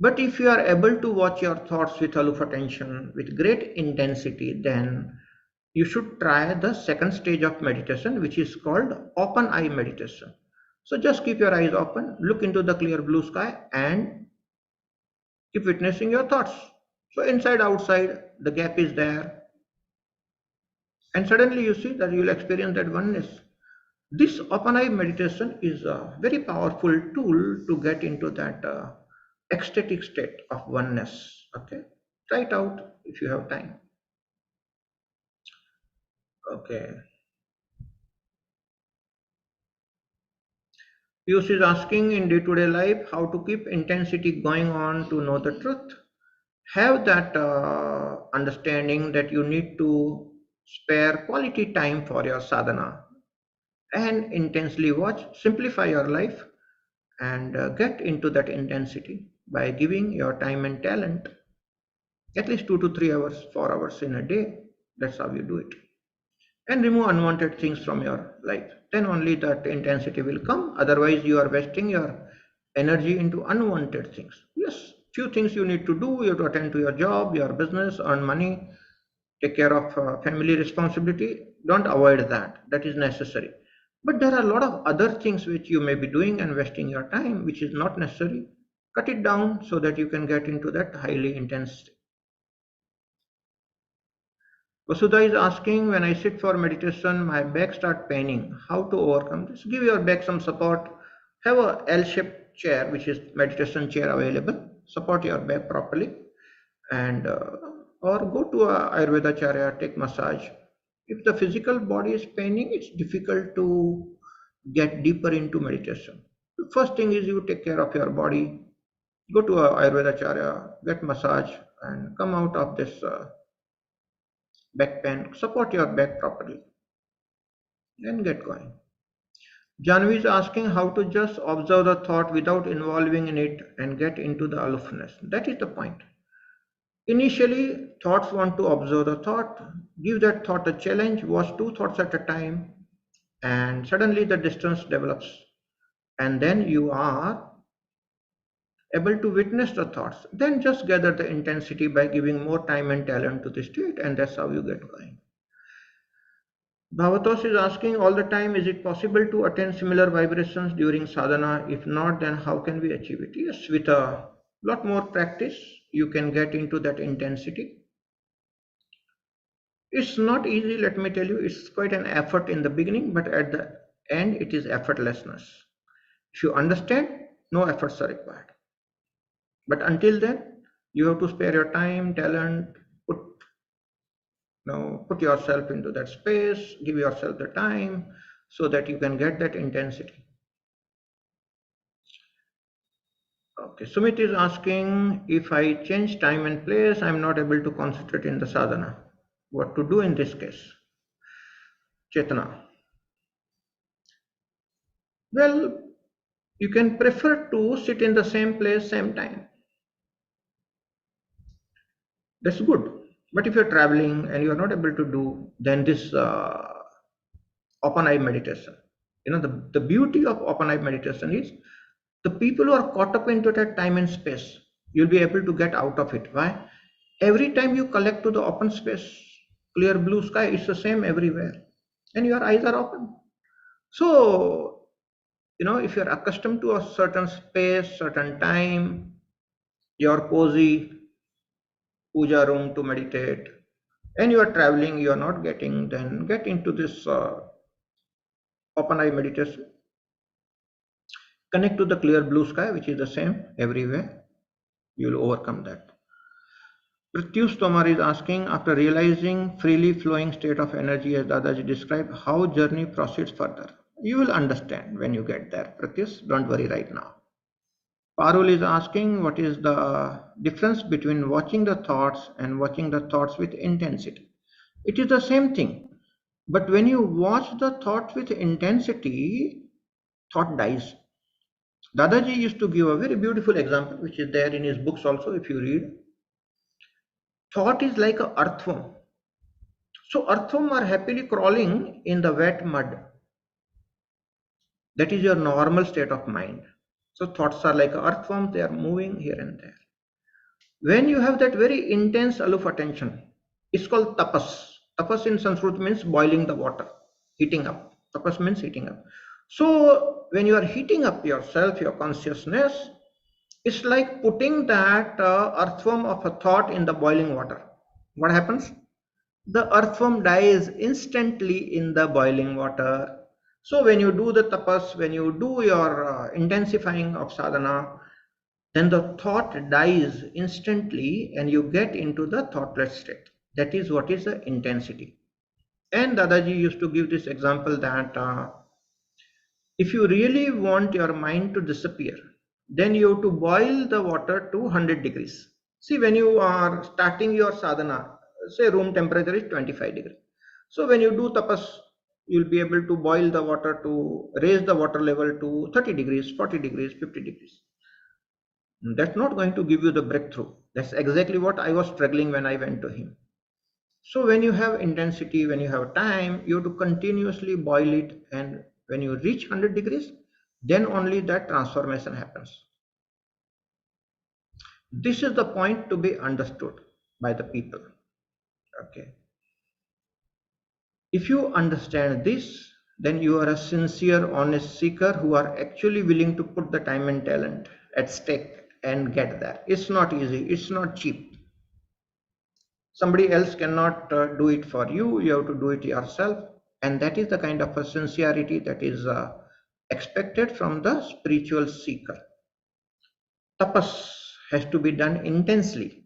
But if you are able to watch your thoughts with aloof attention, with great intensity, then you should try the second stage of meditation, which is called open eye meditation. So just keep your eyes open, look into the clear blue sky, and keep witnessing your thoughts. So inside, outside, the gap is there, and suddenly you see that you'll experience that oneness. This open eye meditation is a very powerful tool to get into that ecstatic state of oneness. Okay, try it out if you have time. Okay. Piyush is asking in day-to-day life how to keep intensity going on to know the truth. Have that understanding that you need to spare quality time for your sadhana and intensely watch, simplify your life and get into that intensity by giving your time and talent at least 2 to 3 hours, 4 hours in a day. That's how you do it. And remove unwanted things from your life. Then only that intensity will come. Otherwise, you are wasting your energy into unwanted things. Yes, few things you need to do. You have to attend to your job, your business, earn money, take care of family responsibility. Don't avoid that. That is necessary. But there are a lot of other things which you may be doing and wasting your time, which is not necessary. Cut it down so that you can get into that highly intense. Vasudha is asking, when I sit for meditation, my back start paining. How to overcome this? Give your back some support. Have a L-shaped chair, which is meditation chair available. Support your back properly, and or go to a Ayurveda charya, take massage. If the physical body is paining, it's difficult to get deeper into meditation. The first thing is you take care of your body. Go to a Ayurveda charya, get massage, and come out of this back pain. Support your back properly and get going. Janvi is asking how to just observe the thought without involving in it and get into the aloofness. That is the point. Initially, thoughts want to observe the thought, give that thought a challenge, watch two thoughts at a time, and suddenly the distance develops. And then you are able to witness the thoughts. Then just gather the intensity by giving more time and talent to the state, and that's how you get going. Bhavatos is asking all the time, is it possible to attain similar vibrations during sadhana? If not, then how can we achieve it? Yes, with a lot more practice, you can get into that intensity. It's not easy, let me tell you. It's quite an effort in the beginning, but at the end, it is effortlessness. If you understand, no efforts are required. But until then, you have to spare your time, talent, put yourself into that space, give yourself the time so that you can get that intensity. Okay, Sumit is asking, if I change time and place, I'm not able to concentrate in the sadhana. What to do in this case? Chetana. Well, you can prefer to sit in the same place, same time. That's good. But if you're traveling and you're not able to do, then this open eye meditation. The beauty of open eye meditation is the people who are caught up into that time and space, you'll be able to get out of it. Why? Every time you collect to the open space, clear blue sky, it's the same everywhere. And your eyes are open. So, if you're accustomed to a certain space, certain time, your cozy puja room to meditate, and you are traveling, you are not getting, then get into this open eye meditation. Connect to the clear blue sky, which is the same everywhere. You will overcome that. Pratyush Tomar is asking, after realizing freely flowing state of energy as Dadaji described, how journey proceeds further. You will understand when you get there. Pratyush, don't worry right now. Parul is asking, what is the difference between watching the thoughts and watching the thoughts with intensity? It is the same thing. But when you watch the thought with intensity, thought dies. Dadaji used to give a very beautiful example, which is there in his books also, if you read. Thought is like a earthworm. So earthworm are happily crawling in the wet mud. That is your normal state of mind. So thoughts are like earthworms, they are moving here and there. When you have that very intense aloof attention, it's called tapas. Tapas in Sanskrit means boiling the water, heating up. Tapas means heating up. So when you are heating up yourself, your consciousness, it's like putting that earthworm of a thought in the boiling water. What happens? The earthworm dies instantly in the boiling water. So when you do the tapas, when you do your intensifying of sadhana, then the thought dies instantly and you get into the thoughtless state. That is what is the intensity. And Dadaji used to give this example that If you really want your mind to disappear, then you have to boil the water to 100 degrees. See, when you are starting your sadhana, say room temperature is 25 degrees, so when you do tapas, you'll be able to boil the water to raise the water level to 30 degrees, 40 degrees, 50 degrees. That's not going to give you the breakthrough. That's exactly what I was struggling when I went to him. So when you have intensity, when you have time, you have to continuously boil it, and when you reach 100 degrees, then only that transformation happens. This is the point to be understood by the people. Okay. If you understand this, then you are a sincere, honest seeker who are actually willing to put the time and talent at stake and get there. It's not easy. It's not cheap. Somebody else cannot do it for you. You have to do it yourself. And that is the kind of a sincerity that is expected from the spiritual seeker. Tapas has to be done intensely.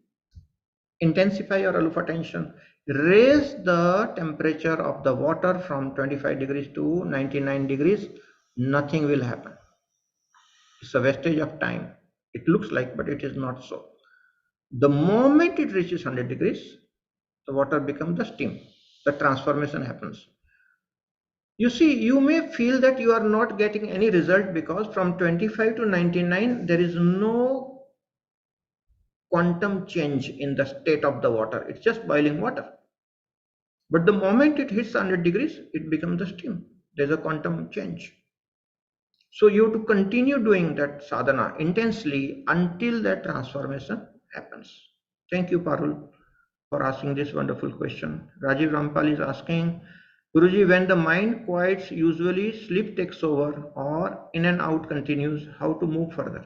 Intensify your aloof attention. Raise the temperature of the water from 25 degrees to 99 degrees. Nothing will happen. It's a wastage of time. It looks like, but it is not so. The moment it reaches 100 degrees, the water becomes the steam. The transformation happens. You see, you may feel that you are not getting any result because from 25 to 99, there is no quantum change in the state of the water. It's just boiling water. But the moment it hits 100 degrees, it becomes the steam. There's a quantum change. So you have to continue doing that sadhana intensely until that transformation happens. Thank you, Parul, for asking this wonderful question. Rajiv Rampal is asking, Guruji, when the mind quiets, usually sleep takes over or in and out continues, how to move further?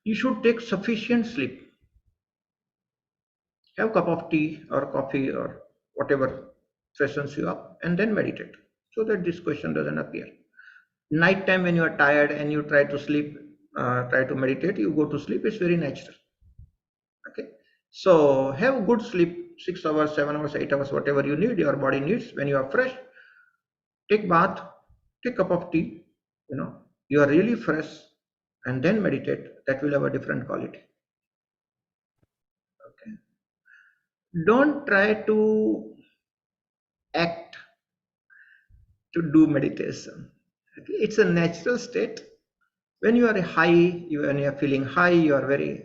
You should take sufficient sleep. Have a cup of tea or coffee or whatever freshens you up, and then meditate so that this question doesn't appear. Night time when you are tired and you try to sleep, try to meditate, you go to sleep, it's very natural. Okay, so have good sleep, 6 hours, 7 hours, 8 hours, whatever you need, your body needs. When you are fresh, take bath, take a cup of tea, you are really fresh, and then meditate. That will have a different quality. Okay, don't try to act to do meditation. Okay? It's a natural state. When you are high, when you are feeling high, you are very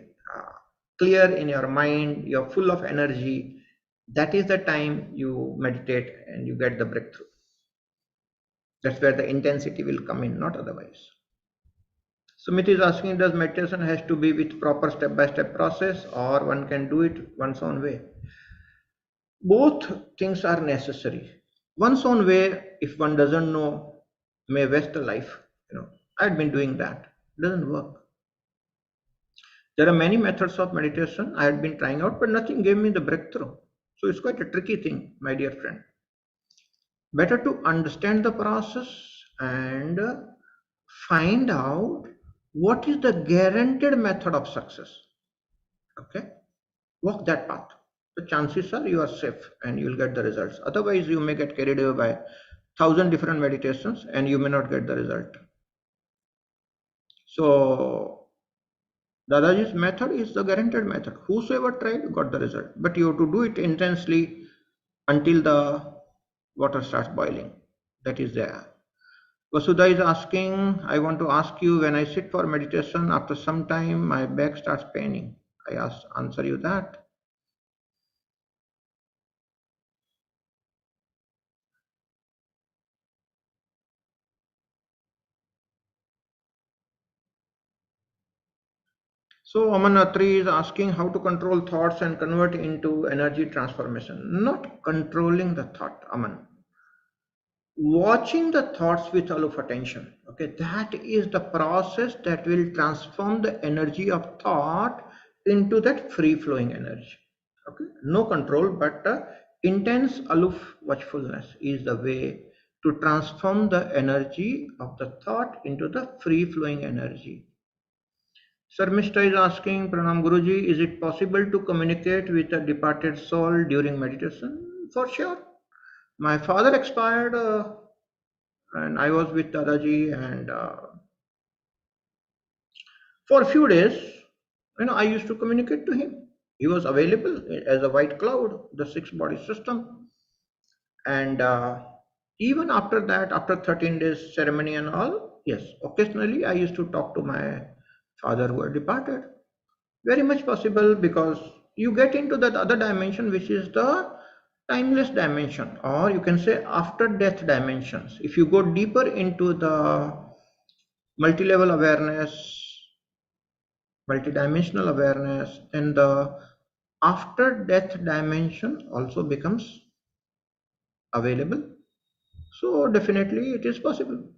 clear in your mind, you are full of energy. That is the time you meditate and you get the breakthrough. That's where the intensity will come in, not otherwise. Sumit is asking, does meditation has to be with proper step-by-step process or one can do it one's own way? Both things are necessary. One's own way, if one doesn't know, may waste a life. I've been doing that. It doesn't work. There are many methods of meditation I had been trying out, but nothing gave me the breakthrough. So it's quite a tricky thing, my dear friend. Better to understand the process and find out what is the guaranteed method of success. Okay? Walk that path. The chances are you are safe and you will get the results. Otherwise, you may get carried away by 1,000 different meditations and you may not get the result. So, Dadaji's method is the guaranteed method. Whosoever tried got the result. But you have to do it intensely until the water starts boiling. That is there. Vasudha is asking, I want to ask you, when I sit for meditation, after some time my back starts paining. I answer you that. So Amanatri is asking how to control thoughts and convert into energy transformation. Not controlling the thought, Aman. Watching the thoughts with all of attention. Okay, that is the process that will transform the energy of thought into that free-flowing energy. Okay, no control, but intense aloof watchfulness is the way to transform the energy of the thought into the free-flowing energy. Sarmishta is asking, Pranam Guruji, is it possible to communicate with a departed soul during meditation? For sure. My father expired and I was with Dadaji, and for a few days, I used to communicate to him. He was available as a white cloud, the six body system, and even after that, after 13 days ceremony and all, yes, occasionally I used to talk to my father who had departed. Very much possible, because you get into that other dimension, which is the timeless dimension, or you can say after death dimensions. If you go deeper into the multi-level awareness, multidimensional awareness, then the after death dimension also becomes available. So definitely it is possible.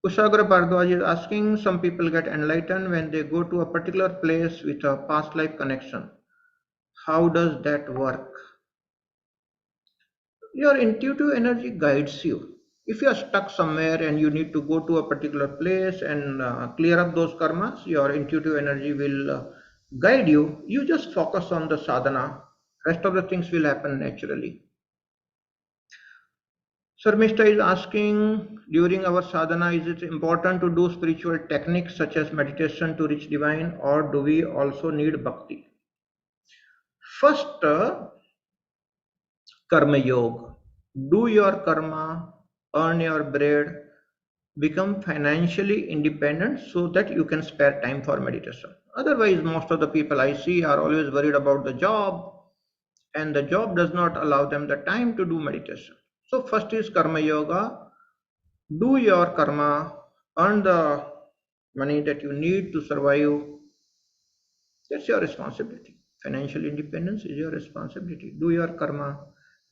Kushagra Bhardwaj is asking, some people get enlightened when they go to a particular place with a past life connection. How does that work? Your intuitive energy guides you. If you are stuck somewhere and you need to go to a particular place and clear up those karmas, your intuitive energy will guide you. You just focus on the sadhana. Rest of the things will happen naturally. Sarmishta is asking, during our sadhana, is it important to do spiritual techniques such as meditation to reach divine, or do we also need bhakti? First, karma yoga. Do your karma, earn your bread, become financially independent so that you can spare time for meditation. Otherwise, most of the people I see are always worried about the job, and the job does not allow them the time to do meditation. So first is karma yoga. Do your karma, earn the money that you need to survive. That's your responsibility. Financial independence is your responsibility. Do your karma,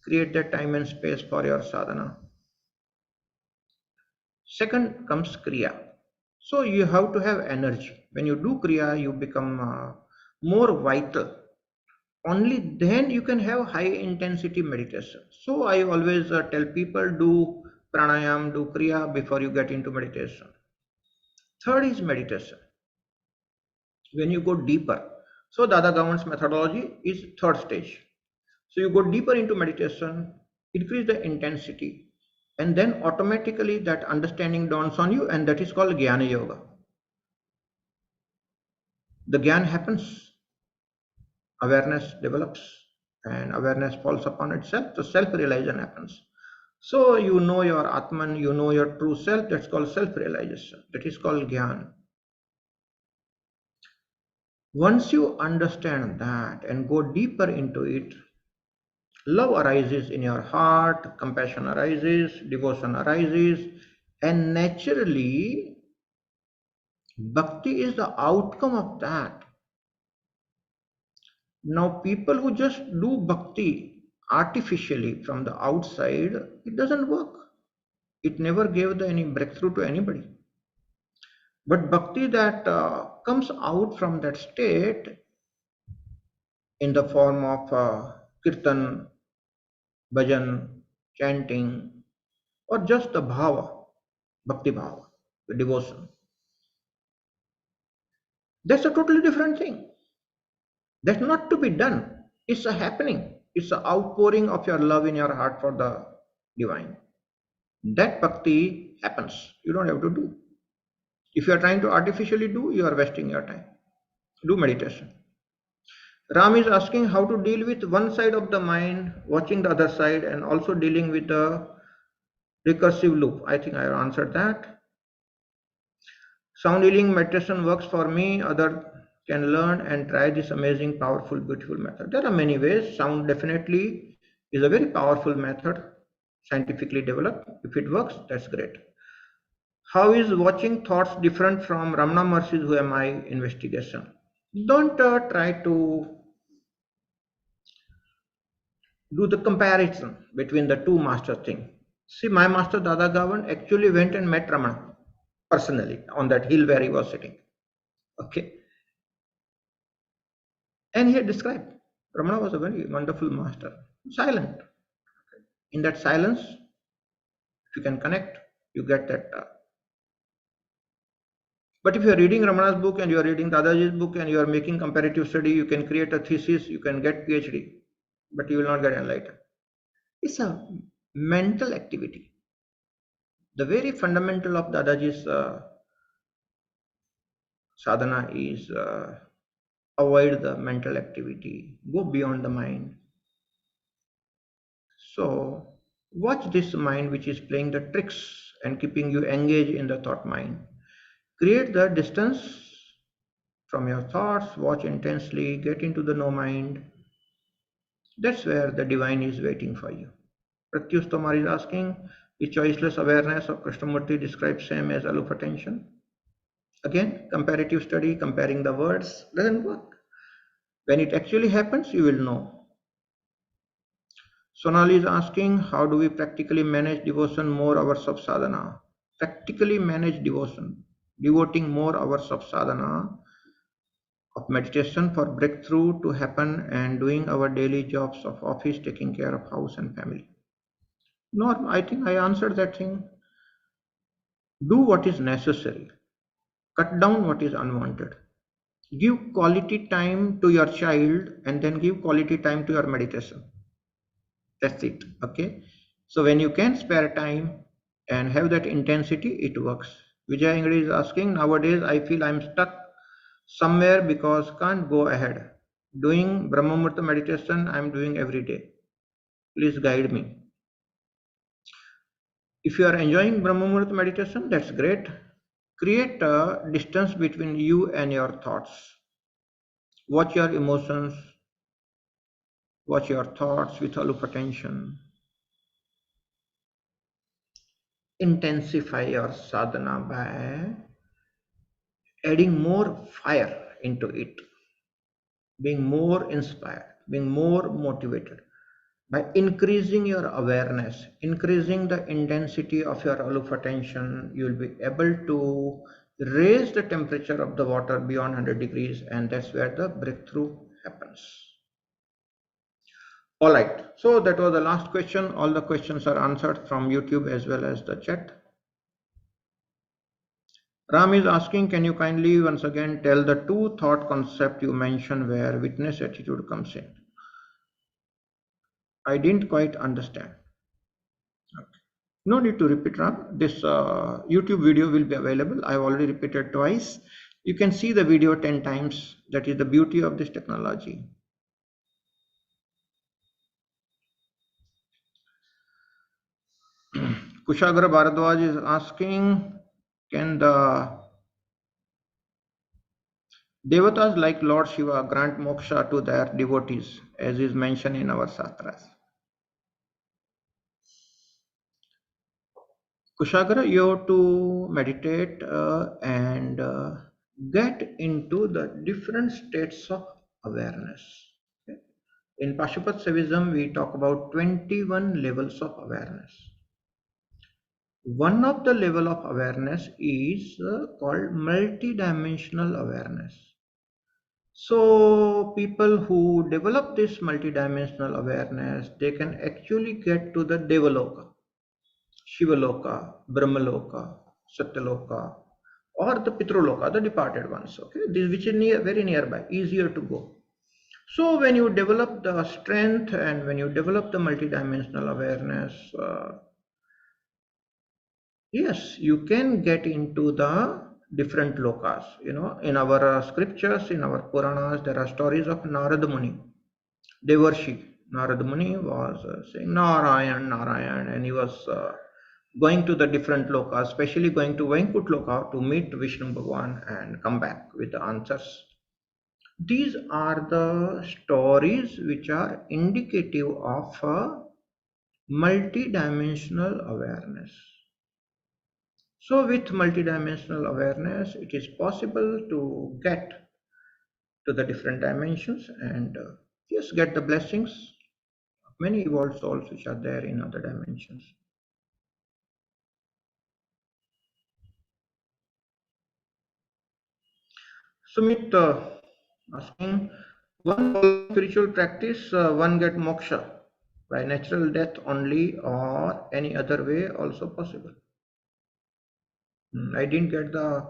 create that time and space for your sadhana. Second comes kriya. So you have to have energy. When you do kriya, you become more vital. Only then you can have high intensity meditation. So I always tell people, do pranayam, do kriya before you get into meditation. Third is meditation. When you go deeper. So Dada Gavand's methodology is third stage. So you go deeper into meditation, increase the intensity, and then automatically that understanding dawns on you, and that is called Jnana Yoga. The Gyan happens, awareness develops, and awareness falls upon itself, the self-realization happens. So you know your Atman, you know your true self, that's called self-realization. That is called Gyan. Once you understand that and go deeper into it, love arises in your heart, compassion arises, devotion arises, and naturally, bhakti is the outcome of that. Now, people who just do bhakti artificially from the outside, it doesn't work. It never gave any breakthrough to anybody. But bhakti that comes out from that state in the form of kirtan, bhajan, chanting, or just the bhava, bhakti bhava, the devotion. That's a totally different thing. That's not to be done. It's a happening. It's an outpouring of your love in your heart for the divine. That bhakti happens. You don't have to do. If you are trying to artificially do, you are wasting your time. Do meditation. Ram is asking how to deal with one side of the mind, watching the other side, and also dealing with the recursive loop. I think I have answered that. Sound healing meditation works for me. Other can learn and try this amazing, powerful, beautiful method. There are many ways. Sound definitely is a very powerful method, scientifically developed. If it works, that's great. How is watching thoughts different from Ramana Maharshi's Who Am I investigation? Don't try to do the comparison between the two master thing. See, my master Dada Gavand actually went and met Ramana personally on that hill where he was sitting. Okay. And he had described Ramana was a very wonderful master, silent. In that silence, if you can connect, you get that. But if you are reading Ramana's book and you are reading Dadaji's book and you are making comparative study, you can create a thesis, you can get PhD, but you will not get enlightened. It's a mental activity. The very fundamental of Dadaji's sadhana is avoid the mental activity, go beyond the mind. So watch this mind which is playing the tricks and keeping you engaged in the thought mind. Create the distance from your thoughts, watch intensely, get into the no mind. That's where the divine is waiting for you. Pratyush Tomar is asking, is choiceless awareness of Krishnamurti described same as aloof attention? Again, comparative study, comparing the words doesn't work. When it actually happens, you will know. Sonali is asking, how do we practically manage devotion more hours of sadhana? Practically manage devotion, devoting more hours of sadhana, of meditation for breakthrough to happen and doing our daily jobs of office, taking care of house and family. No, I think I answered that thing. Do what is necessary. Cut down what is unwanted. Give quality time to your child and then give quality time to your meditation. That's it. Okay. So when you can spare time and have that intensity, it works. Vijay Ingrid is asking, nowadays I feel I'm stuck somewhere because can't go ahead. Doing Brahma Muhurta meditation, I'm doing every day. Please guide me. If you are enjoying Brahma Muhurta meditation, that's great. Create a distance between you and your thoughts. Watch your emotions, watch your thoughts with aloof attention. Intensify your sadhana by adding more fire into it, being more inspired, being more motivated. By increasing your awareness, increasing the intensity of your aloof attention, you will be able to raise the temperature of the water beyond 100 degrees, and that's where the breakthrough happens. All right, so that was the last question. All the questions are answered from YouTube as well as the chat. Ram is asking, can you kindly once again tell the two thought concept you mentioned where witness attitude comes in? I didn't quite understand. Okay. No need to repeat, Ram. This YouTube video will be available. I've already repeated twice. You can see the video 10 times. That is the beauty of this technology. Kushagra Bharadwaj is asking, can the Devatas like Lord Shiva grant moksha to their devotees, as is mentioned in our Shastras? Kushagra, you have to meditate and get into the different states of awareness. Okay? In Pashupat Savism, we talk about 21 levels of awareness. One of the level of awareness is called multidimensional awareness. So people who develop this multidimensional awareness, they can actually get to the Devaloka, Shivaloka, Brahmaloka, Satyaloka, or the Pitraloka, the departed ones. Okay, this which is very nearby, easier to go. So when you develop the strength and when you develop the multidimensional awareness, yes, you can get into the different lokas. You know, in our scriptures, in our Puranas, there are stories of Narada Muni, Devarshi. Narada Muni was saying Narayan, Narayan, and he was going to the different lokas, especially going to Vaikunth Loka to meet Vishnu Bhagwan and come back with the answers. These are the stories which are indicative of multidimensional awareness. So with multidimensional awareness, it is possible to get to the different dimensions and yes, get the blessings of many evolved souls which are there in other dimensions. Sumit asking, one spiritual practice, one get moksha by natural death only or any other way also possible? I didn't get the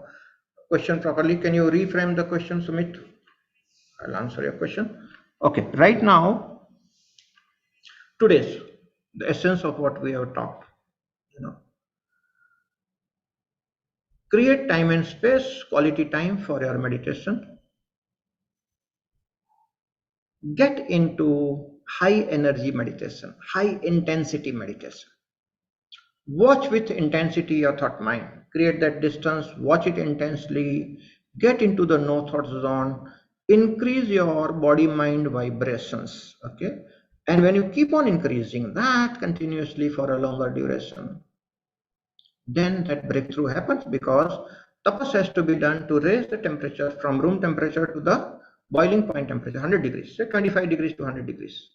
question properly. Can you reframe the question, Sumit? I'll answer your question. Okay, right now, today's the essence of what we have talked, you know, Create time and space, quality time for your meditation. Get into high energy meditation, high intensity meditation. Watch with intensity your thought mind. Create that distance, watch it intensely, get into the no thought zone, increase your body mind vibrations. Okay. And when you keep on increasing that continuously for a longer duration, then that breakthrough happens, because tapas has to be done to raise the temperature from room temperature to the boiling point temperature, 100 degrees, say 25 degrees to 100 degrees.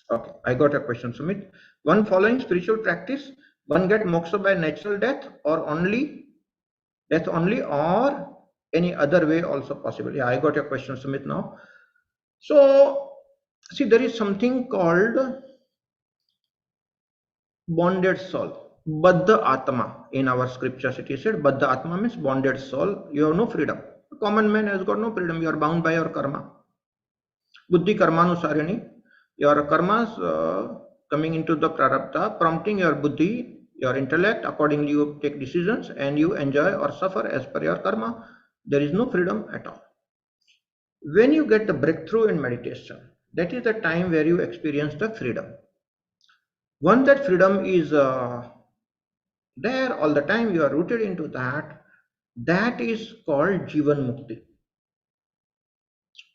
Okay, I got a question, Sumit. One following spiritual practice, one get moksha by natural death, or only death only, or any other way also possible? Yeah, I got your question, Sumit, now. So, see, there is something called bonded soul, Baddha Atma. In our scriptures it is said, Baddha Atma means bonded soul. You have no freedom. A common man has got no freedom. You are bound by your karma. Buddhi karmanusarini. Your karmas coming into the prarabdha, prompting your buddhi, your intellect. Accordingly, you take decisions and you enjoy or suffer as per your karma. There is no freedom at all. When you get the breakthrough in meditation, that is the time where you experience the freedom. Once that freedom is there all the time, you are rooted into that. That is called Jivan Mukti,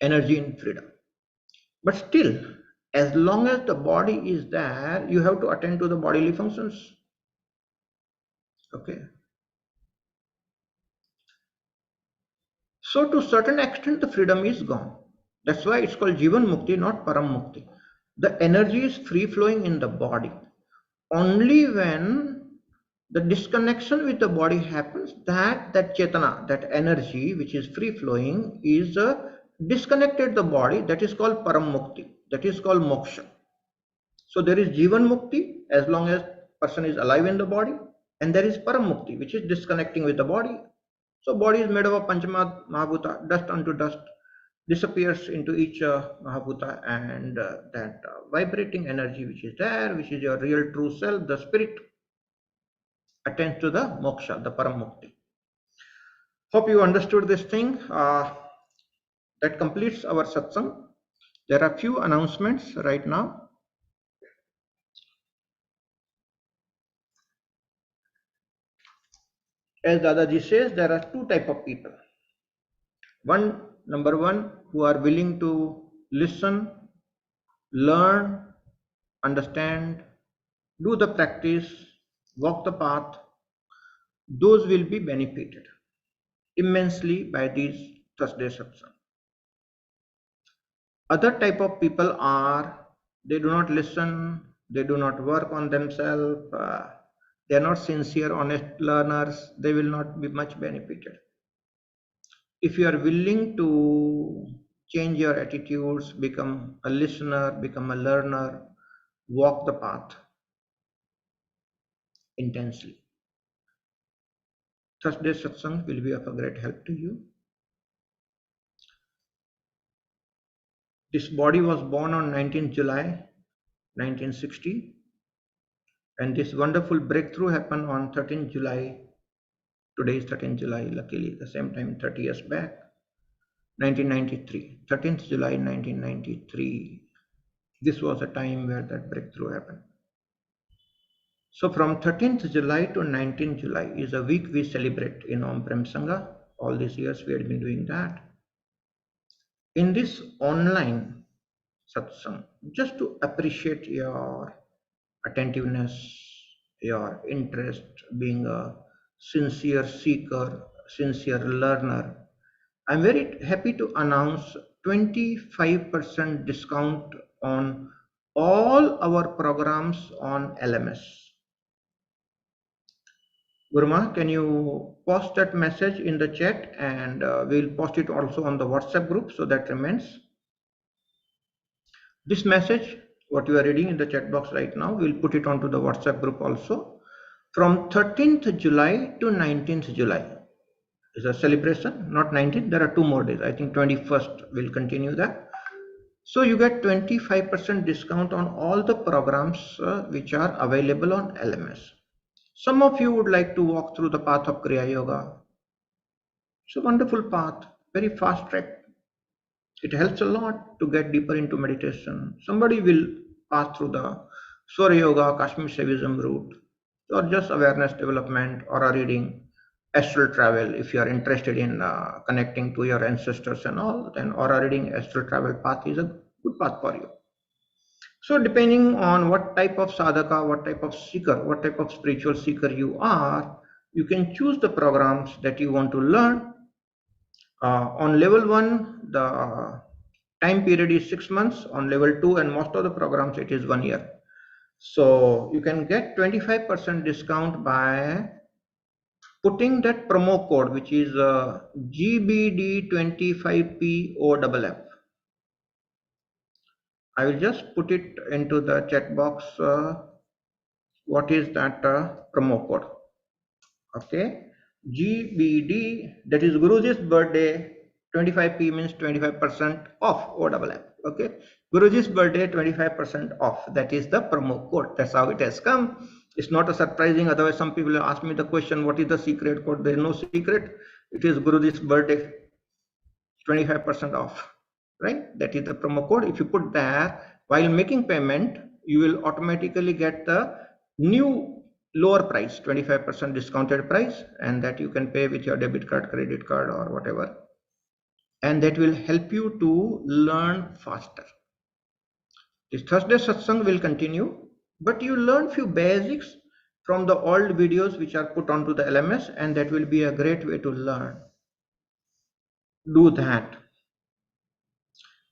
energy in freedom. But still, as long as the body is there, you have to attend to the bodily functions. Okay. So to certain extent, the freedom is gone. That's why it's called Jivan Mukti, not Param Mukti. The energy is free flowing in the body. Only when the disconnection with the body happens, that chetana, that energy which is free flowing, is disconnected the body. That is called Param Mukti. That is called moksha. So there is Jivan Mukti as long as person is alive in the body, and there is Param Mukti, which is disconnecting with the body. So body is made of a Panchama Mahabhuta, dust unto dust, disappears into each Mahabhuta, and that vibrating energy which is there, which is your real true self, the spirit, attains to the moksha, the Param Mukti. Hope you understood this thing. That completes our satsang. There are few announcements right now. As Dadaji says, there are two type of people. Number one, who are willing to listen, learn, understand, do the practice, walk the path. Those will be benefited immensely by these Thursday satsang. Other type of people are, they do not listen, they do not work on themselves, they are not sincere, honest learners, they will not be much benefited. If you are willing to change your attitudes, become a listener, become a learner, walk the path intensely, Thursday satsang will be of a great help to you. This body was born on 19th July 1960, and this wonderful breakthrough happened on 13th July. Today is 13th July, luckily, the same time 30 years back, 1993, 13th July 1993. This was a time where that breakthrough happened. So from 13th July to 19th July is a week we celebrate in Om Prem Sangha. All these years we had been doing that. In this online satsang, just to appreciate your attentiveness, your interest, being a sincere seeker, sincere learner, I'm very happy to announce 25% discount on all our programs on LMS. Guruma, can you post that message in the chat, and we'll post it also on the WhatsApp group, so that remains. This message, what you are reading in the chat box right now, we'll put it onto the WhatsApp group also. From 13th July to 19th July is a celebration, not 19th. There are 2 more days. I think 21st will continue that. So you get 25% discount on all the programs which are available on LMS. Some of you would like to walk through the path of Kriya Yoga. It's a wonderful path, very fast track. It helps a lot to get deeper into meditation. Somebody will pass through the Swara Yoga, Kashmir Shaivism route, or just awareness development, or a reading, astral travel. If you are interested in connecting to your ancestors and all, then aura reading, astral travel path is a good path for you. So depending on what type of sadhaka, what type of seeker, what type of spiritual seeker you are, you can choose the programs that you want to learn. On level 1, the time period is 6 months. On level 2 and most of the programs, it is 1 year. So you can get 25% discount by putting that promo code, which is GBD25POFF. I will just put it into the chat box. What is that promo code? Okay, GBD, that is Guruji's birthday. 25p means 25% off OFF. Okay, Guruji's birthday 25% off. That is the promo code. That's how it has come. It's not a surprising. Otherwise, some people ask me the question, what is the secret code? There is no secret. It is Guruji's birthday, 25% off. Right? That is the promo code. If you put that while making payment, you will automatically get the new lower price, 25% discounted price, and that you can pay with your debit card, credit card, or whatever, and that will help you to learn faster. This Thursday satsang will continue, but you learn few basics from the old videos which are put onto the LMS, and that will be a great way to learn. Do that.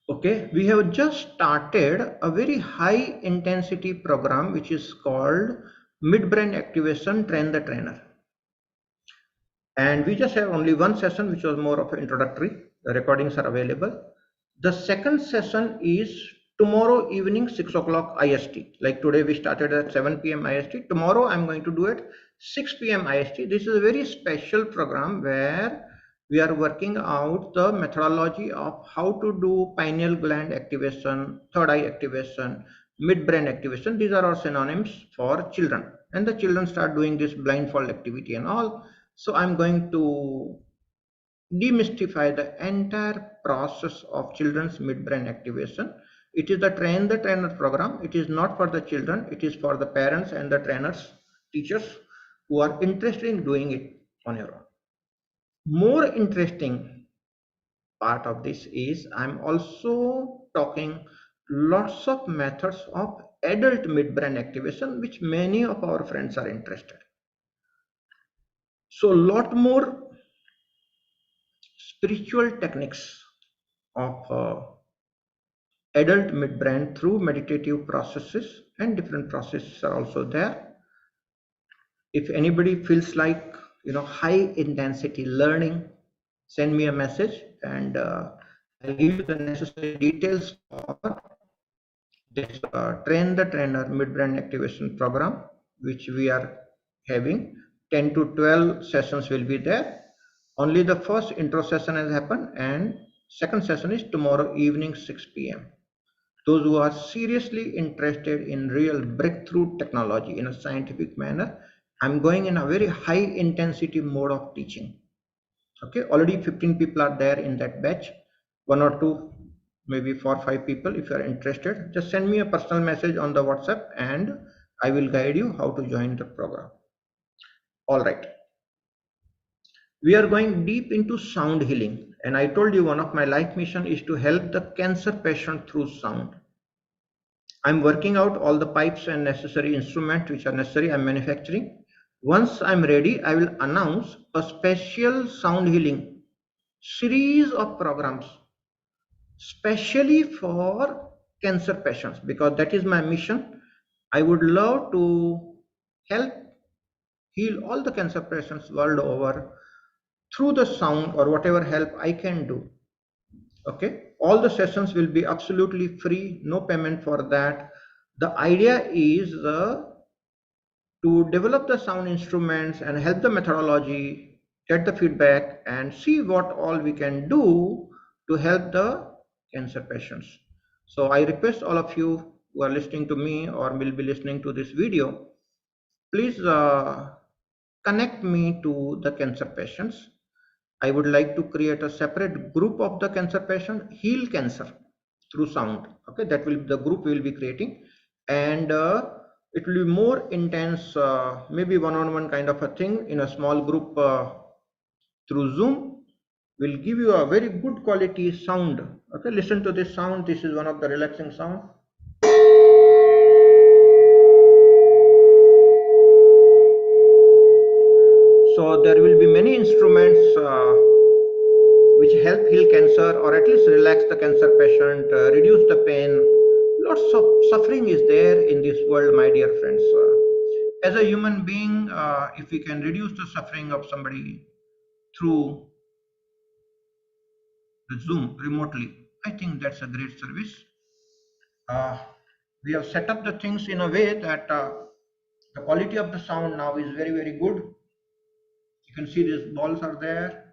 Okay, we have just started a very high intensity program which is called Midbrain Activation Train the Trainer. And we just have only one session which was more of an introductory. The recordings are available. The second session is tomorrow evening 6 o'clock IST. Like today we started at 7 p.m. IST. Tomorrow I'm going to do it 6 p.m. IST. This is a very special program where we are working out the methodology of how to do pineal gland activation, third eye activation, midbrain activation. These are our synonyms for children. And the children start doing this blindfold activity and all. So I'm going to demystify the entire process of children's midbrain activation. It is the Train the Trainer program. It is not for the children. It is for the parents and the trainers, teachers who are interested in doing it on your own. More interesting part of this is I'm also talking lots of methods of adult midbrain activation, which many of our friends are interested. So lot more spiritual techniques of adult midbrain through meditative processes, and different processes are also there. If anybody feels like high intensity learning, send me a message and I'll give you the necessary details for this Train the Trainer midbrain activation program, which we are having. 10 to 12 sessions will be there. Only the first intro session has happened, and second session is tomorrow evening 6 p.m. Those who are seriously interested in real breakthrough technology in a scientific manner, I'm going in a very high intensity mode of teaching. Okay, already 15 people are there in that batch. 1 or 2, maybe 4 or 5 people. If you are interested, just send me a personal message on the WhatsApp and I will guide you how to join the program. All right. We are going deep into sound healing, and I told you one of my life mission is to help the cancer patient through sound. I'm working out all the pipes and necessary instruments which are necessary. I'm manufacturing. Once I'm ready, I will announce a special sound healing series of programs specially for cancer patients, because that is my mission. I would love to help heal all the cancer patients world over through the sound or whatever help I can do. Okay, all the sessions will be absolutely free, no payment for that. The idea is to develop the sound instruments and help the methodology, get the feedback and see what all we can do to help the cancer patients. So I request all of you who are listening to me or will be listening to this video, please connect me to the cancer patients. I would like to create a separate group of the cancer patient, heal cancer through sound. Okay, that will be the group we will be creating, and it will be more intense, maybe one-on-one kind of a thing in a small group through Zoom. Will give you a very good quality sound. Okay, listen to this sound. This is one of the relaxing sound. So there will be many instruments which help heal cancer, or at least relax the cancer patient, reduce the pain. Lots of suffering is there in this world, my dear friends. As a human being, if we can reduce the suffering of somebody through the Zoom remotely, I think that's a great service. Uh, we have set up the things in a way that the quality of the sound now is very, very good. You can see these balls are there.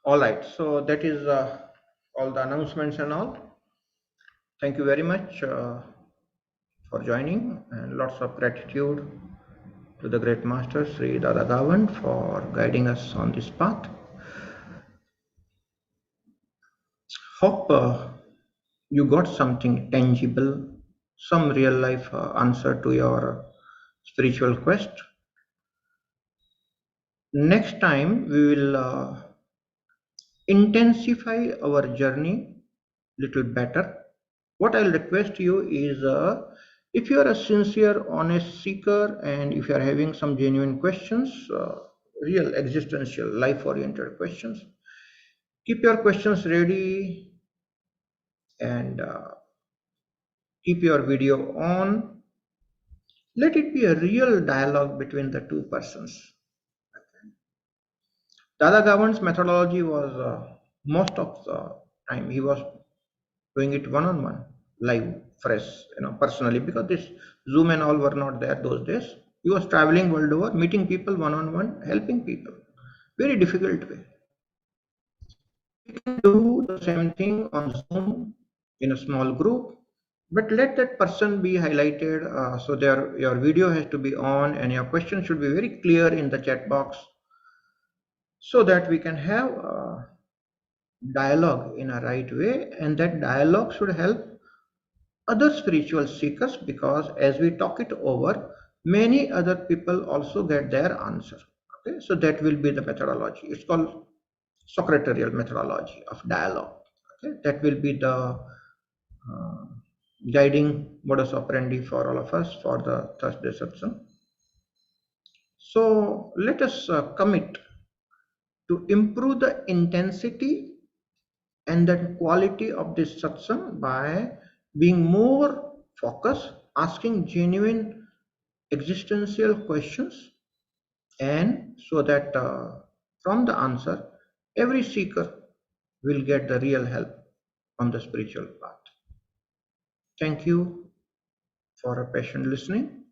All right, so that is all the announcements and all. Thank you very much for joining, and lots of gratitude to the great master Sri Dada Gavand for guiding us on this path. Hope you got something tangible, some real life answer to your spiritual quest. Next time we will intensify our journey little better. What I'll request you is if you are a sincere, honest seeker, and if you are having some genuine questions, real existential, life-oriented questions, keep your questions ready and keep your video on. Let it be a real dialogue between the two persons. Dada Gavand's methodology was most of the time he was doing it one-on-one, live, fresh, personally, because this Zoom and all were not there those days. He was traveling world over, meeting people one-on-one, helping people. Very difficult way. You can do the same thing on Zoom in a small group, but let that person be highlighted. So your video has to be on, and your question should be very clear in the chat box, so that we can have dialogue in a right way, and that dialogue should help other spiritual seekers, because as we talk it over, many other people also get their answer. Okay, so that will be the methodology. It's called Socratorial methodology of dialogue. Okay, that will be the guiding modus operandi for all of us for the Thursday satsang. So let us commit to improve the intensity and the quality of this satsang by being more focused, asking genuine existential questions, and so that from the answer, every seeker will get the real help on the spiritual path. Thank you for a patient listening.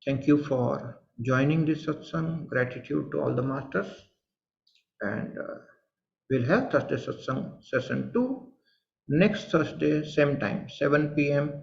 Thank you for joining this satsang. Gratitude to all the masters. And we'll have Thursday satsang session 2 next Thursday, same time, 7 p.m.